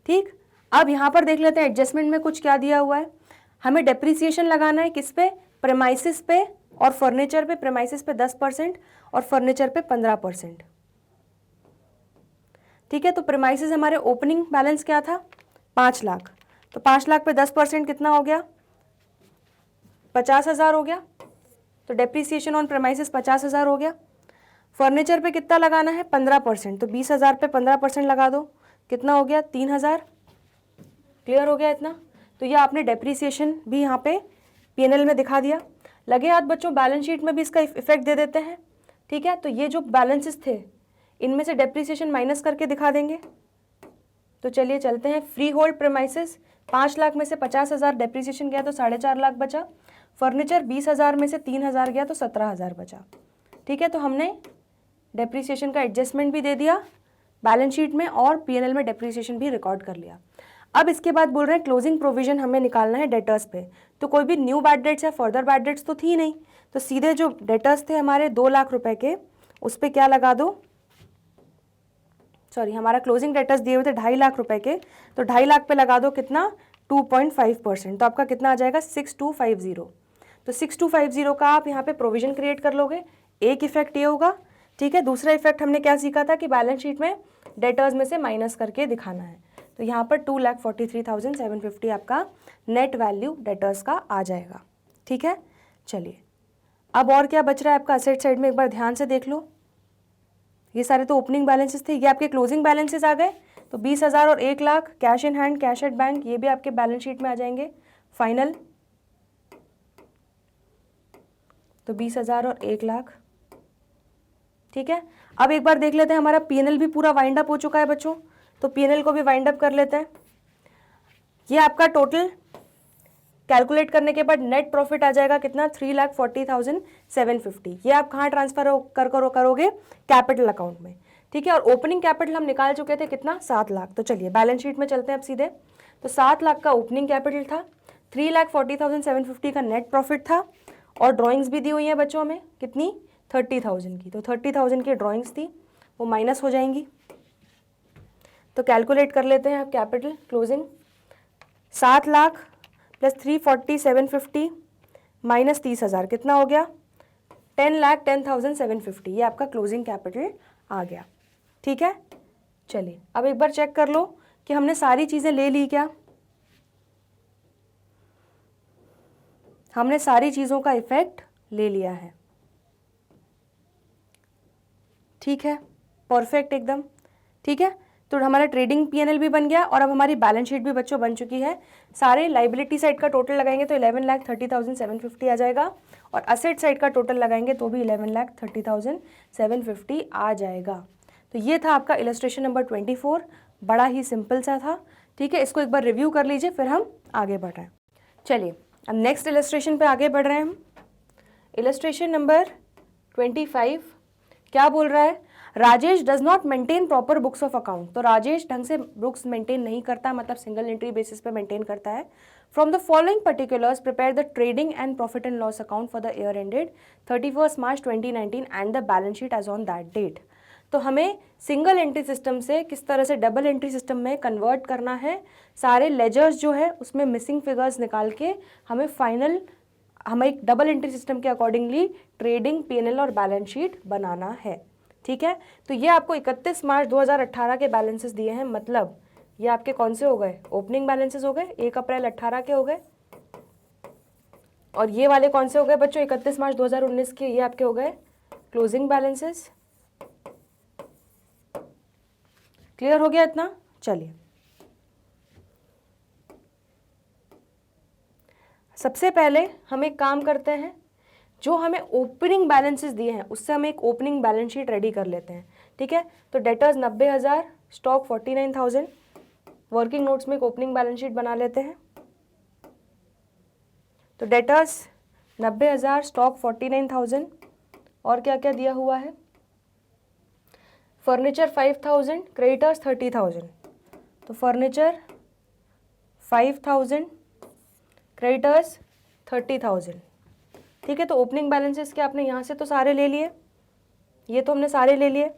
ठीक। अब यहाँ पर देख लेते हैं एडजस्टमेंट में कुछ क्या दिया हुआ है। हमें डेप्रीसिएशन लगाना है किस पे? प्रेमाइसिस पे और फर्नीचर पे। प्रेमाइसिस पे 10% और फर्नीचर पे 15%, ठीक है। तो प्रेमाइसिस हमारे ओपनिंग बैलेंस क्या था? 5 लाख। तो 5 लाख पे 10% कितना हो गया? 50,000 हो गया। तो डेप्रीसिएशन ऑन प्रेमाइसिस 50,000 हो गया। फर्नीचर पे कितना लगाना है? 15%। तो 20,000 पे 15% लगा दो, कितना हो गया? 3,000। क्लियर हो गया इतना? तो ये आपने डेप्रीसिएशन भी यहाँ पे P&L में दिखा दिया। लगे हाथ बच्चों बैलेंस शीट में भी इसका इफेक्ट दे देते हैं, ठीक है। तो ये जो बैलेंसेस थे इनमें से डेप्रीसिएशन माइनस करके दिखा देंगे। तो चलिए चलते हैं। फ्री होल्ड प्रेमाइसिस 5 लाख में से 50,000 डेप्रीसिएशन गया तो 4.5 लाख बचा। फर्नीचर 20,000 में से 3,000 गया तो 17,000 बचा, ठीक है, तो हमने डेप्रीसिएशन का एडजस्टमेंट भी दे दिया बैलेंस शीट में और पीएनएल में डेप्रीसिएशन भी रिकॉर्ड कर लिया। अब इसके बाद बोल रहे हैं क्लोजिंग प्रोविजन हमें निकालना है डेटर्स पे। तो कोई भी न्यू बैड डेट्स या फर्दर बैड डेट्स तो थी नहीं, तो सीधे जो डेटर्स थे हमारे 2 लाख रुपए के, उस पर क्या लगा दो, सॉरी हमारा क्लोजिंग डेटर्स दिए हुए थे 2.5 लाख रुपए के, तो 2.5 लाख पे लगा दो कितना 2.5%, तो आपका कितना आ जाएगा 6250। तो 6250 का आप यहाँ पे प्रोविजन क्रिएट कर लोगे। एक इफेक्ट ये होगा, ठीक है। दूसरा इफेक्ट हमने क्या सीखा था कि बैलेंस शीट में डेटर्स में से माइनस करके दिखाना है, तो यहाँ पर 2,43,750 आपका नेट वैल्यू डेटर्स का आ जाएगा, ठीक है। चलिए अब और क्या बच रहा है आपका असेट साइड में, एक बार ध्यान से देख लो। ये सारे तो ओपनिंग बैलेंसेस थे, ये आपके क्लोजिंग बैलेंसेस आ गए। तो 20,000 और 1 lakh cash in hand, cash at bank, ये भी आपके बैलेंस शीट में आ जाएंगे फाइनल। तो 20,000 और 1 लाख, ठीक है। अब एक बार देख लेते हैं, हमारा पीएनएल भी पूरा वाइंड अप हो चुका है बच्चों, तो पीएनएल को भी वाइंड अप कर लेते हैं। ये आपका टोटल कैलकुलेट करने के बाद नेट प्रॉफिट आ जाएगा कितना 3,40,750। ये आप कहाँ ट्रांसफर करोगे, कैपिटल अकाउंट में, ठीक है। और ओपनिंग कैपिटल हम निकाल चुके थे कितना 7 लाख। तो चलिए बैलेंस शीट में चलते हैं अब सीधे। तो 7 लाख का ओपनिंग कैपिटल था, 3,40,750 का नेट प्रॉफिट था, और ड्राइंग्स भी दी हुई है बच्चों में कितनी 30,000 की। तो 30,000 की ड्राइंग्स थी, वो माइनस हो जाएंगी। तो कैलकुलेट कर लेते हैं आप capital closing, 7 lakh plus 340,750 minus 30,000 कितना हो गया 10,10,750। ये आपका क्लोजिंग कैपिटल आ गया, ठीक है। चलिए अब एक बार चेक कर लो कि हमने सारी चीज़ें ले ली क्या। हमने सारी चीज़ों का इफेक्ट ले लिया है, ठीक है, परफेक्ट एकदम, ठीक है। तो हमारा ट्रेडिंग पीएनएल भी बन गया और अब हमारी बैलेंस शीट भी बच्चों बन चुकी है। सारे लाइबिलिटी साइड का टोटल लगाएंगे तो 11,30,750 आ जाएगा, और असेट साइड का टोटल लगाएंगे तो भी 11,30,750 आ जाएगा। तो ये था आपका इलस्ट्रेशन नंबर 24, बड़ा ही सिंपल सा था, ठीक है। इसको एक बार रिव्यू कर लीजिए, फिर हम आगे बढ़ रहे हैं। चलिए अब नेक्स्ट इलस्ट्रेशन पे आगे बढ़ रहे हैं हम। इलस्ट्रेशन नंबर 25 क्या बोल रहा है, Rajesh does not maintain proper books of account. तो राजेश ढंग से बुक्स मेंटेन नहीं करता, मतलब सिंगल एंट्री बेसिस पे मेंटेन करता है। From the following particulars prepare the trading and profit and loss account for the year ended 31 March 2019 and the balance sheet as on that date. तो हमें single entry system से किस तरह से double entry system में convert करना है, सारे लेजर्स जो है उसमें मिसिंग फिगर्स निकाल के हमें फाइनल हमें एक डबल एंट्री सिस्टम के अकॉर्डिंगली ट्रेडिंग पीएनएल और बैलेंस शीट बनाना है, ठीक है। तो ये आपको 31 मार्च 2018 के बैलेंसेस दिए हैं, मतलब ये आपके कौन से हो गए, ओपनिंग बैलेंसेस हो गए, 1 अप्रैल 18 के हो गए, और ये वाले कौन से हो गए बच्चों 31 मार्च 2019 के, ये आपके हो गए क्लोजिंग बैलेंसेस। क्लियर हो गया इतना। चलिए सबसे पहले हम एक काम करते हैं, जो हमें ओपनिंग बैलेंसेस दिए हैं उससे हम एक ओपनिंग बैलेंस शीट रेडी कर लेते हैं, ठीक है। तो डेटर्स 90,000, स्टॉक 49,000, वर्किंग नोट्स में एक ओपनिंग बैलेंस शीट बना लेते हैं। तो डेटर्स 90,000, स्टॉक 49,000, और क्या क्या दिया हुआ है, फर्नीचर 5,000, क्रेडिटर्स 30,000। तो फर्नीचर 5,000, क्रेडिटर्स 30,000, ठीक है। तो ओपनिंग बैलेंसेस के आपने यहाँ से तो सारे ले लिए, ये तो हमने सारे ले लिए,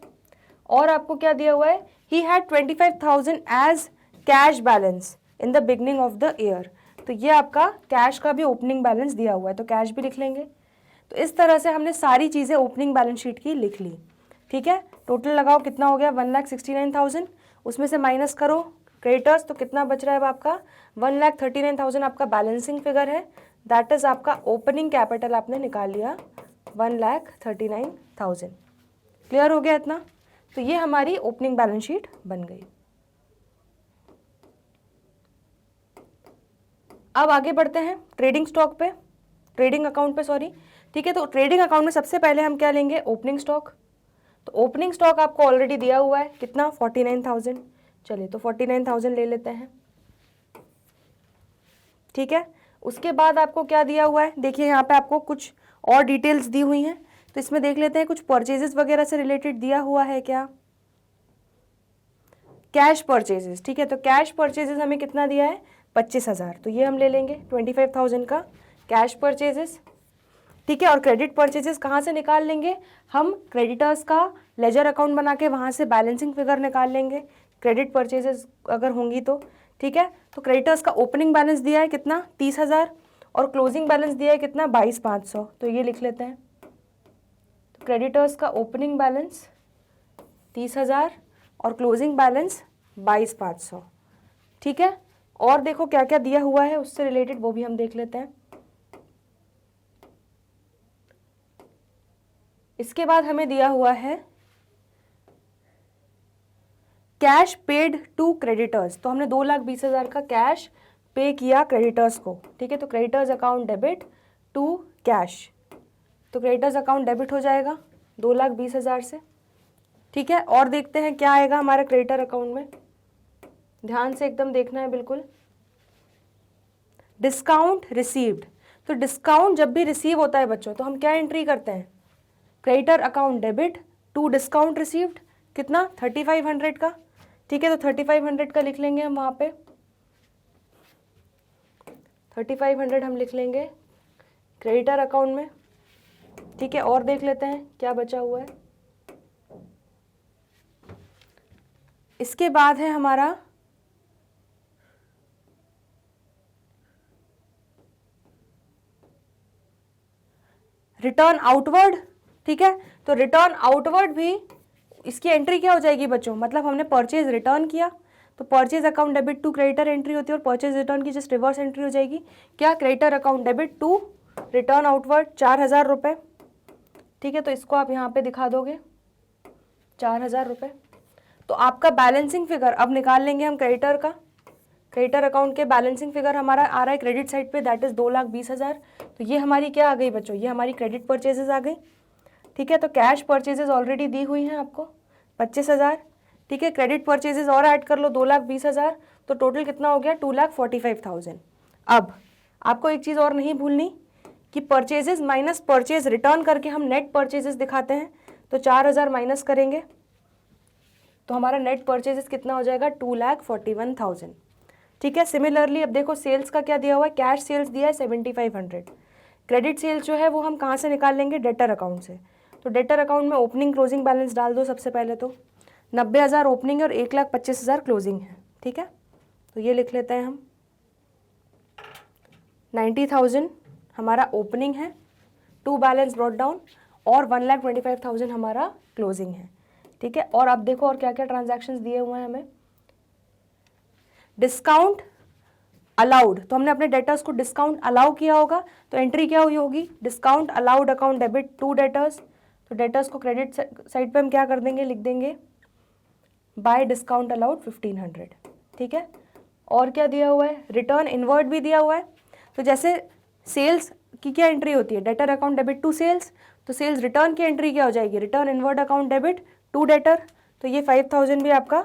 और आपको क्या दिया हुआ है, he had 25,000 as cash balance in the beginning of the year. तो ये आपका कैश का भी ओपनिंग बैलेंस दिया हुआ है, तो कैश भी लिख लेंगे। तो इस तरह से हमने सारी चीज़ें ओपनिंग बैलेंस शीट की लिख ली, ठीक है। टोटल लगाओ कितना हो गया 1,69,000, उसमें से माइनस करो क्रेडिटर्स, तो कितना बच रहा है अब आपका 1,39,000 आपका बैलेंसिंग फिगर है, दैट इज आपका ओपनिंग कैपिटल आपने निकाल लिया 1,39,000। क्लियर हो गया इतना। तो ये हमारी ओपनिंग बैलेंस शीट बन गई। अब आगे बढ़ते हैं ट्रेडिंग स्टॉक पे, ट्रेडिंग अकाउंट पे सॉरी, ठीक है। तो ट्रेडिंग अकाउंट में सबसे पहले हम क्या लेंगे, ओपनिंग स्टॉक। तो ओपनिंग स्टॉक आपको ऑलरेडी दिया हुआ है कितना 49,000, चलिए तो 49,000 ले लेते हैं, ठीक है। उसके बाद आपको क्या दिया हुआ है, देखिए यहाँ पे आपको कुछ और डिटेल्स दी हुई हैं। तो इसमें देख लेते हैं कुछ परचेजेस वगैरह से रिलेटेड दिया हुआ है क्या। कैश परचेजेस, ठीक है, तो कैश परचेजेस हमें कितना दिया है 25,000, तो ये हम ले लेंगे 25,000 का कैश परचेजेस, ठीक है। और क्रेडिट परचेजेस कहाँ से निकाल लेंगे हम, क्रेडिटर्स का लेजर अकाउंट बना के वहाँ से बैलेंसिंग फिगर निकाल लेंगे क्रेडिट परचेजेस अगर होंगी तो, ठीक है। तो क्रेडिटर्स का ओपनिंग बैलेंस दिया है कितना 30,000 और क्लोजिंग बैलेंस दिया है कितना 22,500, तो ये लिख लेते हैं। तो क्रेडिटर्स का ओपनिंग बैलेंस 30,000 और क्लोजिंग बैलेंस 22,500, ठीक है। और देखो क्या क्या दिया हुआ है उससे रिलेटेड, वो भी हम देख लेते हैं। इसके बाद हमें दिया हुआ है कैश पेड टू क्रेडिटर्स, तो हमने 2,20,000 का कैश पे किया क्रेडिटर्स को, ठीक है। तो creditors account debit to cash, तो क्रेडिटर्स अकाउंट डेबिट हो जाएगा 2,20,000 से, ठीक है। और देखते हैं क्या आएगा हमारे क्रेडिटर अकाउंट में, ध्यान से एकदम देखना है बिल्कुल। डिस्काउंट रिसीव्ड, तो डिस्काउंट जब भी रिसीव होता है बच्चों तो हम क्या एंट्री करते हैं, creditor account debit to discount received, कितना 3,500 का, ठीक है। तो 3,500 का लिख लेंगे हम वहाँ पे, 3,500 हम लिख लेंगे क्रेडिटर अकाउंट में, ठीक है। और देख लेते हैं क्या बचा हुआ है। इसके बाद है हमारा रिटर्न आउटवर्ड, ठीक है। तो रिटर्न आउटवर्ड भी इसकी एंट्री क्या हो जाएगी बच्चों, मतलब हमने परचेज रिटर्न किया तो purchase account debit to creditor entry होती है और परचेज रिटर्न की जस्ट रिवर्स एंट्री हो जाएगी क्या, creditor account debit to return outward 4,000 रुपये, ठीक है। तो इसको आप यहाँ पे दिखा दोगे 4,000 रुपये। तो आपका बैलेंसिंग फिगर अब निकाल लेंगे हम क्रेडिटर का, क्रेडिटर अकाउंट के बैलेंसिंग फिगर हमारा आ रहा है क्रेडिट साइड पे, दैट इज 2,20,000। तो ये हमारी क्या आ गई बच्चों, ये हमारी क्रेडिट परचेजेस आ गई, ठीक है। तो कैश परचेजेस ऑलरेडी दी हुई हैं आपको 25,000, ठीक है। क्रेडिट परचेजेस और ऐड कर लो 2,20,000, तो टोटल कितना हो गया 2,45,000। अब आपको एक चीज़ और नहीं भूलनी कि परचेजेस माइनस परचेज रिटर्न करके हम नेट परचेजेस दिखाते हैं, तो 4,000 माइनस करेंगे तो हमारा नेट परचेजेस कितना हो जाएगा 2,41,000, ठीक है। सिमिलरली अब देखो सेल्स का क्या दिया हुआ है, कैश सेल्स दिया है 7,500, क्रेडिट सेल्स जो है वो हम कहाँ से निकाल लेंगे, डेटर अकाउंट से। तो डेटर अकाउंट में ओपनिंग क्लोजिंग बैलेंस डाल दो सबसे पहले, तो 90,000 ओपनिंग और 1,25,000 क्लोजिंग है, ठीक है। तो ये लिख लेते हैं हम 90,000 हमारा ओपनिंग है, टू बैलेंस ब्रॉट डाउन, और 1,25,000 हमारा क्लोजिंग है, ठीक है। और अब देखो और क्या क्या ट्रांजैक्शंस दिए हुए हैं हमें। डिस्काउंट अलाउड, तो हमने अपने डेटर्स को डिस्काउंट अलाउ किया होगा, तो एंट्री क्या हुई होगी, discount allowed account debit to debtors, तो डेटर्स को क्रेडिट साइड पे हम क्या कर देंगे, लिख देंगे बाय डिस्काउंट अलाउड 1,500, ठीक है। और क्या दिया हुआ है, रिटर्न इनवर्ट भी दिया हुआ है। तो जैसे सेल्स की क्या एंट्री होती है, debtor account debit to sales, तो सेल्स रिटर्न की एंट्री क्या हो जाएगी, return inward account debit to debtor, तो ये 5,000 भी आपका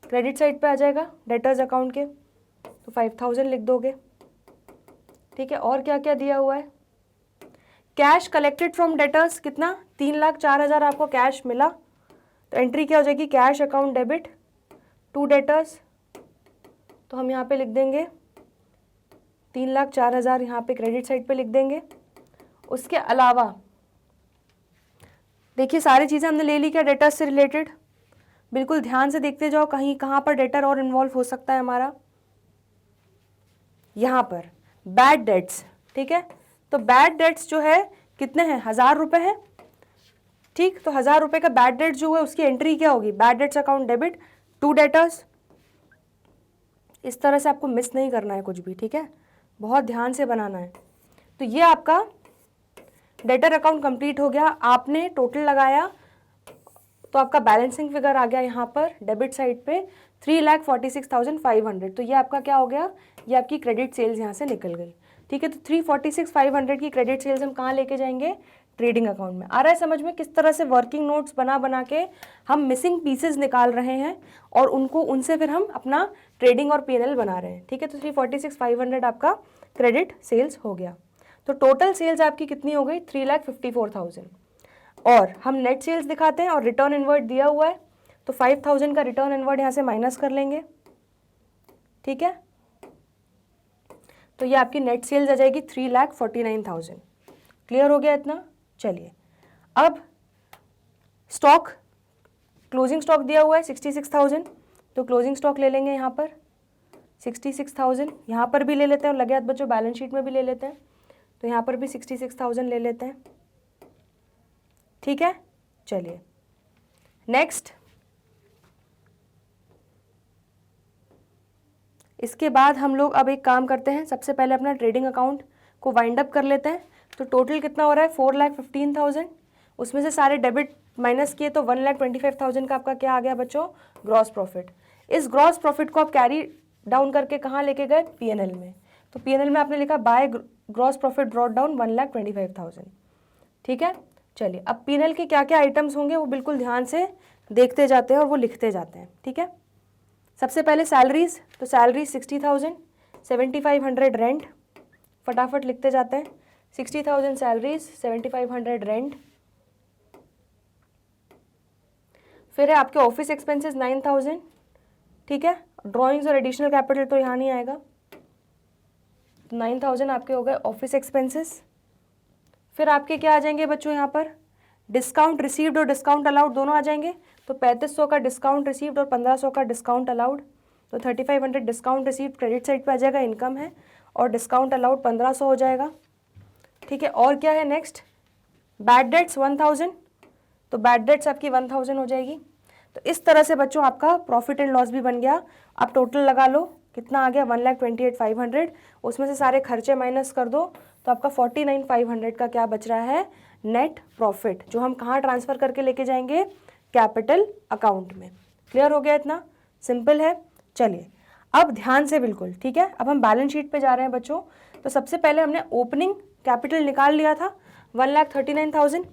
क्रेडिट साइड पे आ जाएगा डेटर्स अकाउंट के, तो 5,000 लिख दोगे, ठीक है। और क्या क्या दिया हुआ है, कैश कलेक्टेड फ्रॉम डेटर्स कितना 3,04,000 आपको कैश मिला, तो एंट्री क्या हो जाएगी, cash account debit to debtors, तो हम यहाँ पे लिख देंगे 3,04,000 यहाँ पे क्रेडिट साइड पे लिख देंगे। उसके अलावा देखिए सारी चीज़ें हमने ले ली क्या डेटर्स से रिलेटेड, बिल्कुल ध्यान से देखते जाओ कहीं कहाँ पर डेटर और इन्वॉल्व हो सकता है हमारा। यहाँ पर बैड डेट्स, ठीक है। तो बैड डेट्स जो है कितने हैं, 1,000 रुपये है, ठीक। तो 1,000 रुपये का बैड डेट्स जो है उसकी एंट्री क्या होगी, bad debts account debit to debtors. इस तरह से आपको मिस नहीं करना है कुछ भी, ठीक है, बहुत ध्यान से बनाना है। तो ये आपका डेटर अकाउंट कंप्लीट हो गया, आपने टोटल लगाया तो आपका बैलेंसिंग फिगर आ गया यहाँ पर डेबिट साइड पे 3,46,500, तो ये आपका क्या हो गया, ये आपकी क्रेडिट सेल्स यहाँ से निकल गई, ठीक है। तो 3,46,500 की क्रेडिट सेल्स हम कहाँ लेके जाएंगे, ट्रेडिंग अकाउंट में। आ रहा है समझ में किस तरह से वर्किंग नोट्स बना बना के हम मिसिंग पीसेस निकाल रहे हैं और उनसे फिर हम अपना ट्रेडिंग और P&L बना रहे हैं, ठीक है। तो 3,46,500 आपका क्रेडिट सेल्स हो गया। तो टोटल सेल्स आपकी कितनी हो गई, 3,54,000। और हम नेट सेल्स दिखाते हैं और रिटर्न इनवर्ड दिया हुआ है, तो 5000 का रिटर्न इनवर्ड यहाँ से माइनस कर लेंगे, ठीक है। तो ये आपकी नेट सेल्स आ जाएगी 3,49,000। क्लियर हो गया इतना? चलिए अब स्टॉक, क्लोजिंग स्टॉक दिया हुआ है 66,000, तो क्लोजिंग स्टॉक ले लेंगे यहाँ पर 66,000, यहाँ पर भी ले लेते हैं और लगे हाथ बच्चों बैलेंस शीट में भी ले लेते हैं, तो यहाँ पर भी 66,000 ले लेते हैं, ठीक है। चलिए नेक्स्ट, इसके बाद हम लोग अब एक काम करते हैं, सबसे पहले अपना ट्रेडिंग अकाउंट को वाइंड अप कर लेते हैं। तो टोटल कितना हो रहा है 4,15,000, उसमें से सारे डेबिट माइनस किए तो 1,25,000 का आपका क्या आ गया बच्चों, ग्रॉस प्रॉफिट। इस ग्रॉस प्रॉफिट को आप कैरी डाउन करके कहाँ लेके गए, पीएनएल में। तो पीएनएल में आपने लिखा by gross profit brought down 1,25,000, ठीक है। चलिए अब पीएनएल के क्या क्या आइटम्स होंगे वो बिल्कुल ध्यान से देखते जाते हैं और वो लिखते जाते हैं, ठीक है। सबसे पहले सैलरीज, तो सैलरी 60,000, 7,500 रेंट, फटाफट लिखते जाते हैं। 60,000 सैलरीज, 7,500 रेंट। फिर है आपके ऑफिस एक्सपेंसेस 9,000, ठीक है। ड्राइंग्स और एडिशनल कैपिटल तो यहाँ नहीं आएगा, 9,000 आपके हो गए ऑफिस एक्सपेंसेस। फिर आपके क्या आ जाएंगे बच्चों यहाँ पर, डिस्काउंट रिसीव्ड और डिस्काउंट अलाउड दोनों आ जाएंगे। तो 3,500 का डिस्काउंट रिसीव्ड और 1,500 का डिस्काउंट अलाउड, तो 3,500 डिस्काउंट रिसीव्ड क्रेडिट साइड पे आ जाएगा, इनकम है, और डिस्काउंट अलाउड 1,500 हो जाएगा, ठीक है। और क्या है नेक्स्ट, बैड डेट्स 1,000, तो बैड डेट्स आपकी 1,000 हो जाएगी। तो इस तरह से बच्चों आपका प्रॉफिट एंड लॉस भी बन गया। आप टोटल लगा लो कितना आ गया 1,28,500, उसमें से सारे खर्चे माइनस कर दो तो आपका 49,500 का क्या बच रहा है, नेट प्रॉफिट, जो हम कहाँ ट्रांसफ़र करके लेके जाएंगे, कैपिटल अकाउंट में। क्लियर हो गया इतना? सिंपल है। चलिए अब ध्यान से बिल्कुल, ठीक है। अब हम बैलेंस शीट पे जा रहे हैं बच्चों। तो सबसे पहले हमने ओपनिंग कैपिटल निकाल लिया था 1,39,000,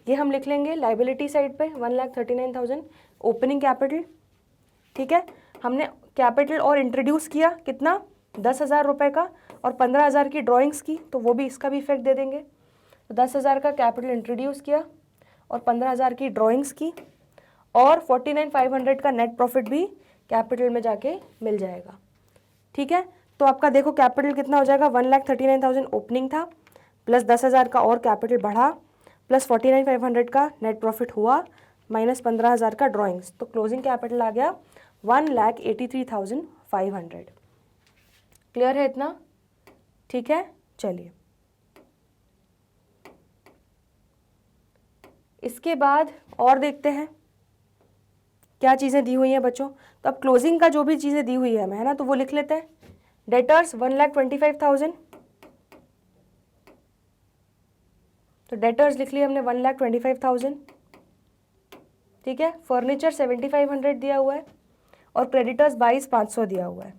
ये हम लिख लेंगे लाइबिलिटी साइड पे 1,39,000 ओपनिंग कैपिटल, ठीक है। हमने कैपिटल और इंट्रोड्यूस किया कितना, 10,000 रुपये का, और 15,000 की ड्राइंग्स की, तो वो भी इसका भी इफेक्ट दे देंगे। तो 10,000 का कैपिटल इंट्रोड्यूस किया और 15,000 की ड्राइंग्स की, और 49,500 का नेट प्रॉफिट भी कैपिटल में जाके मिल जाएगा, ठीक है। तो आपका देखो कैपिटल कितना हो जाएगा, 1,39,000 ओपनिंग था, प्लस 10,000 का और कैपिटल बढ़ा, प्लस 49,500 का नेट प्रॉफिट हुआ, माइनस 15,000 का ड्राइंग्स, तो क्लोजिंग कैपिटल आ गया 1,83,500। क्लियर है इतना? ठीक है। चलिए इसके बाद और देखते हैं क्या चीज़ें दी हुई हैं बच्चों। तो अब क्लोजिंग का जो भी चीज़ें दी हुई है हमें, है ना, तो वो लिख लेते हैं। डेटर्स 1,25,000, तो डेटर्स लिख लिया हमने 1,25,000, ठीक है। फर्नीचर 7,500 दिया हुआ है और क्रेडिटर्स 22,500 दिया हुआ है।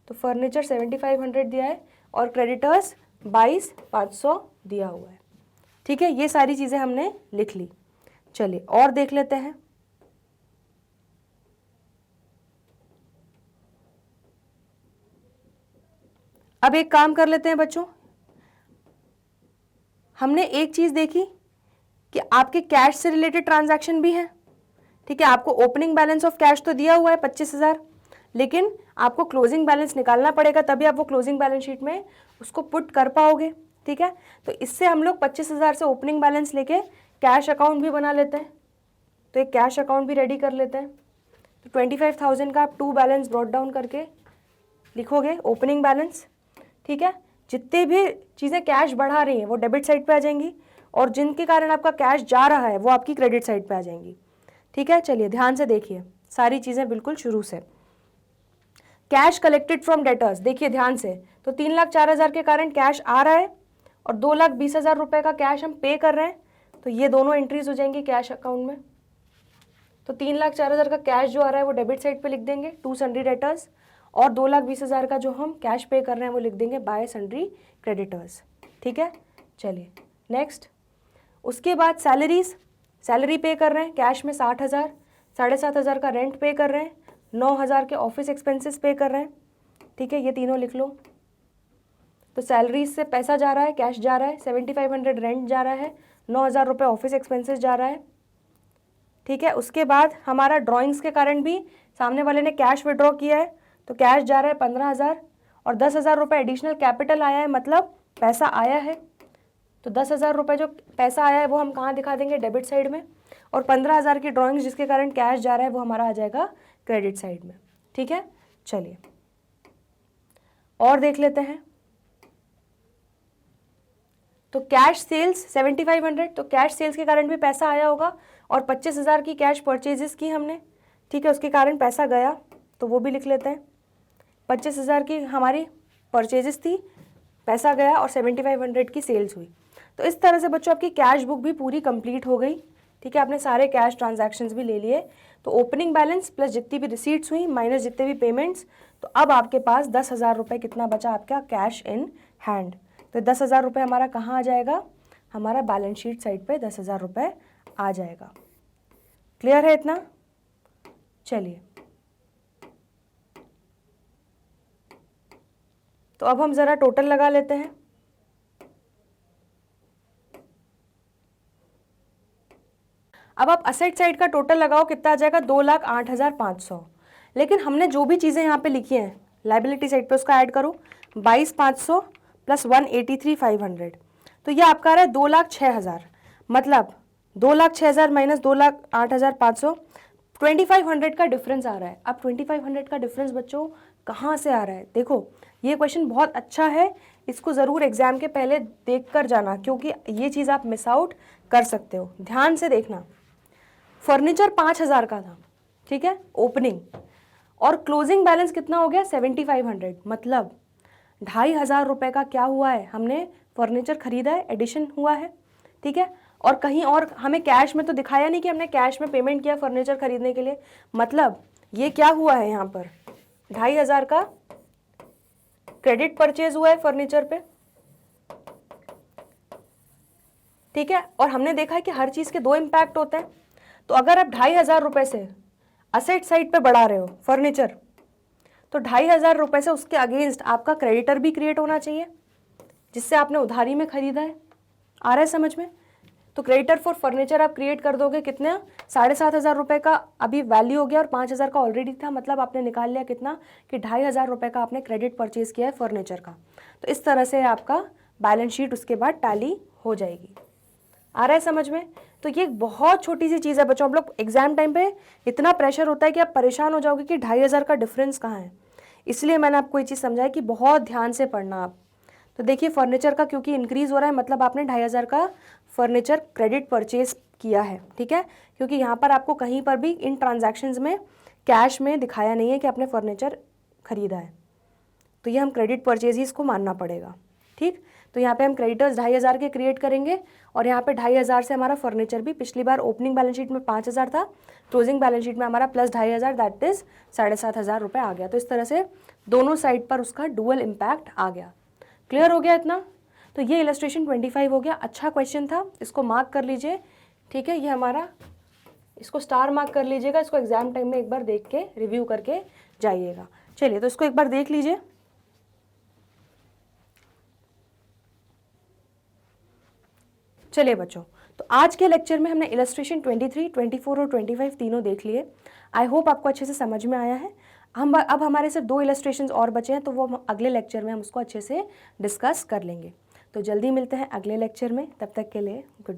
तो फर्नीचर 7,500 दिया है और क्रेडिटर्स 22,500 दिया हुआ है, ठीक है। ये सारी चीज़ें हमने लिख ली। चलिए और देख लेते हैं। अब एक काम कर लेते हैं बच्चों, हमने एक चीज़ देखी कि आपके कैश से रिलेटेड ट्रांजैक्शन भी है, ठीक है। आपको ओपनिंग बैलेंस ऑफ कैश तो दिया हुआ है 25,000, लेकिन आपको क्लोजिंग बैलेंस निकालना पड़ेगा, तभी आप वो क्लोजिंग बैलेंस शीट में उसको पुट कर पाओगे, ठीक है। तो इससे हम लोग 25,000 से ओपनिंग बैलेंस लेके कैश अकाउंट भी बना लेते हैं, तो एक कैश अकाउंट भी रेडी कर लेते हैं। तो 25,000 का आप टू बैलेंस ब्रॉट डाउन करके लिखोगे ओपनिंग बैलेंस, ठीक है। जितने भी चीज़ें कैश बढ़ा रही हैं वो डेबिट साइड पे आ जाएंगी, और जिनके कारण आपका कैश जा रहा है वो आपकी क्रेडिट साइड पे आ जाएंगी, ठीक है। चलिए ध्यान से देखिए सारी चीज़ें बिल्कुल शुरू से। कैश कलेक्टेड फ्रॉम डेटर्स, देखिए ध्यान से, तो 3,04,000 के कारण कैश आ रहा है और 2,20,000 रुपये का कैश हम पे कर रहे हैं, तो ये दोनों एंट्रीज हो जाएंगी कैश अकाउंट में। तो 3,04,000 का कैश जो आ रहा है वो डेबिट साइड पे लिख देंगे टू सन्ड्री डेटर्स, और 2,20,000 का जो हम कैश पे कर रहे हैं वो लिख देंगे बाय सन्ड्री क्रेडिटर्स, ठीक है। चलिए नेक्स्ट, उसके बाद सैलरीज, सैलरी पे कर रहे हैं कैश में 60,000, 7,500 का रेंट पे कर रहे हैं, 9,000 के ऑफिस एक्सपेंसेस पे कर रहे हैं, ठीक है। ये तीनों लिख लो। तो सैलरी से पैसा जा रहा है, कैश जा रहा है, 7500 रेंट जा रहा है, 9000 रुपये ऑफिस एक्सपेंसेस जा रहा है, ठीक है। उसके बाद हमारा ड्राइंग्स के कारण भी सामने वाले ने कैश विड्रॉ किया है, तो कैश जा रहा है 15000 और 10,000 रुपये एडिशनल कैपिटल आया है, मतलब पैसा आया है। तो 10,000 रुपये जो पैसा आया है वो हम कहाँ दिखा देंगे, डेबिट साइड में, और 15,000 की ड्राइंग्स जिसके कारण कैश जा रहा है वो हमारा आ जाएगा क्रेडिट साइड में, ठीक है। चलिए और देख लेते हैं। तो कैश सेल्स 7500, तो कैश सेल्स के कारण भी पैसा आया होगा, और 25,000 की कैश परचेजेस की हमने, ठीक है, उसके कारण पैसा गया, तो वो भी लिख लेते हैं। 25,000 की हमारी परचेजेस थी, पैसा गया, और 7500 की सेल्स हुई। तो इस तरह से बच्चों आपकी कैश बुक भी पूरी कंप्लीट हो गई, ठीक है। आपने सारे कैश ट्रांजैक्शंस भी ले लिए। तो ओपनिंग बैलेंस प्लस जितनी भी रिसीट्स हुई माइनस जितने भी पेमेंट्स, तो अब आपके पास 10,000 रुपये कितना बचा आपका कैश इन हैंड। तो 10,000 रुपये हमारा कहाँ आ जाएगा, हमारा बैलेंस शीट साइड पे 10,000 रुपये आ जाएगा। क्लियर है इतना? चलिए तो अब हम ज़रा टोटल लगा लेते हैं। अब आप असेट साइड का टोटल लगाओ, कितना आ जाएगा, 2,08,500। लेकिन हमने जो भी चीज़ें यहाँ पे लिखी हैं लाइबिलिटी साइड पे उसका ऐड करो, 22,500 प्लस 183,500, तो ये आपका आ रहा है 2,06,000। मतलब 2,06,000 माइनस 2,08,500, 2,500 का डिफरेंस आ रहा है। अब 2,500 का डिफरेंस बच्चों कहाँ से आ रहा है? देखो ये क्वेश्चन बहुत अच्छा है, इसको ज़रूर एग्जाम के पहले देख कर जाना, क्योंकि ये चीज़ आप मिस आउट कर सकते हो। ध्यान से देखना, फर्नीचर 5,000 का था, ठीक है, ओपनिंग, और क्लोजिंग बैलेंस कितना हो गया, 7,500। मतलब 2,500 रुपये का क्या हुआ है, हमने फर्नीचर खरीदा है, एडिशन हुआ है, ठीक है। और कहीं और हमें कैश में तो दिखाया नहीं कि हमने कैश में पेमेंट किया फर्नीचर खरीदने के लिए। मतलब ये क्या हुआ है, यहाँ पर 2,500 का क्रेडिट परचेज हुआ है फर्नीचर पे, ठीक है। और हमने देखा है कि हर चीज़ के दो इम्पैक्ट होते हैं। तो अगर आप 2,500 रुपये से असेट साइड पे बढ़ा रहे हो फर्नीचर, तो 2,500 रुपये से उसके अगेंस्ट आपका क्रेडिटर भी क्रिएट होना चाहिए, जिससे आपने उधारी में खरीदा है। आ रहा है समझ में? तो क्रेडिटर फॉर फर्नीचर आप क्रिएट कर दोगे, कितने, 7,500 रुपये का अभी वैल्यू हो गया, और 5,000 का ऑलरेडी था। मतलब आपने निकाल लिया कितना, कि 2,500 रुपये का आपने क्रेडिट परचेज किया है फर्नीचर का। तो इस तरह से आपका बैलेंस शीट उसके बाद टैली हो जाएगी। आ रहा है समझ में? तो ये बहुत छोटी सी चीज़ है बच्चों। हम लोग एग्जाम टाइम पे इतना प्रेशर होता है कि आप परेशान हो जाओगे कि 2,500 का डिफरेंस कहाँ है। इसलिए मैंने आपको ये चीज़ समझाया कि बहुत ध्यान से पढ़ना आप। तो देखिए फर्नीचर का क्योंकि इंक्रीज़ हो रहा है, मतलब आपने 2,500 का फर्नीचर क्रेडिट परचेज किया है, ठीक है। क्योंकि यहाँ पर आपको कहीं पर भी इन ट्रांजैक्शंस में कैश में दिखाया नहीं है कि आपने फर्नीचर खरीदा है, तो ये हम क्रेडिट परचेज ही इसको मानना पड़ेगा, ठीक। तो यहाँ पे हम क्रेडिटर्स 2,500 के क्रिएट करेंगे, और यहाँ पे 2,500 से हमारा फर्नीचर भी, पिछली बार ओपनिंग बैलेंस शीट में 5,000 था, क्लोजिंग बैलेंस शीट में हमारा प्लस 2,500, दैट इज 7,500 रुपये आ गया। तो इस तरह से दोनों साइड पर उसका डुअल इम्पैक्ट आ गया। क्लियर हो गया इतना? तो ये इलस्ट्रेशन 25 हो गया। अच्छा क्वेश्चन था, इसको मार्क कर लीजिए, ठीक है। ये हमारा, इसको स्टार मार्क कर लीजिएगा, इसको एग्जाम टाइम में एक बार देख के रिव्यू करके जाइएगा। चलिए तो इसको एक बार देख लीजिए। चलिए बच्चों, तो आज के लेक्चर में हमने इलस्ट्रेशन 23, 24 और 25 तीनों देख लिए। आई होप आपको अच्छे से समझ में आया है। अब हमारे सिर्फ 2 इलस्ट्रेशंस और बचे हैं, तो वो हम अगले लेक्चर में हम उसको अच्छे से डिस्कस कर लेंगे। तो जल्दी मिलते हैं अगले लेक्चर में, तब तक के लिए गुड।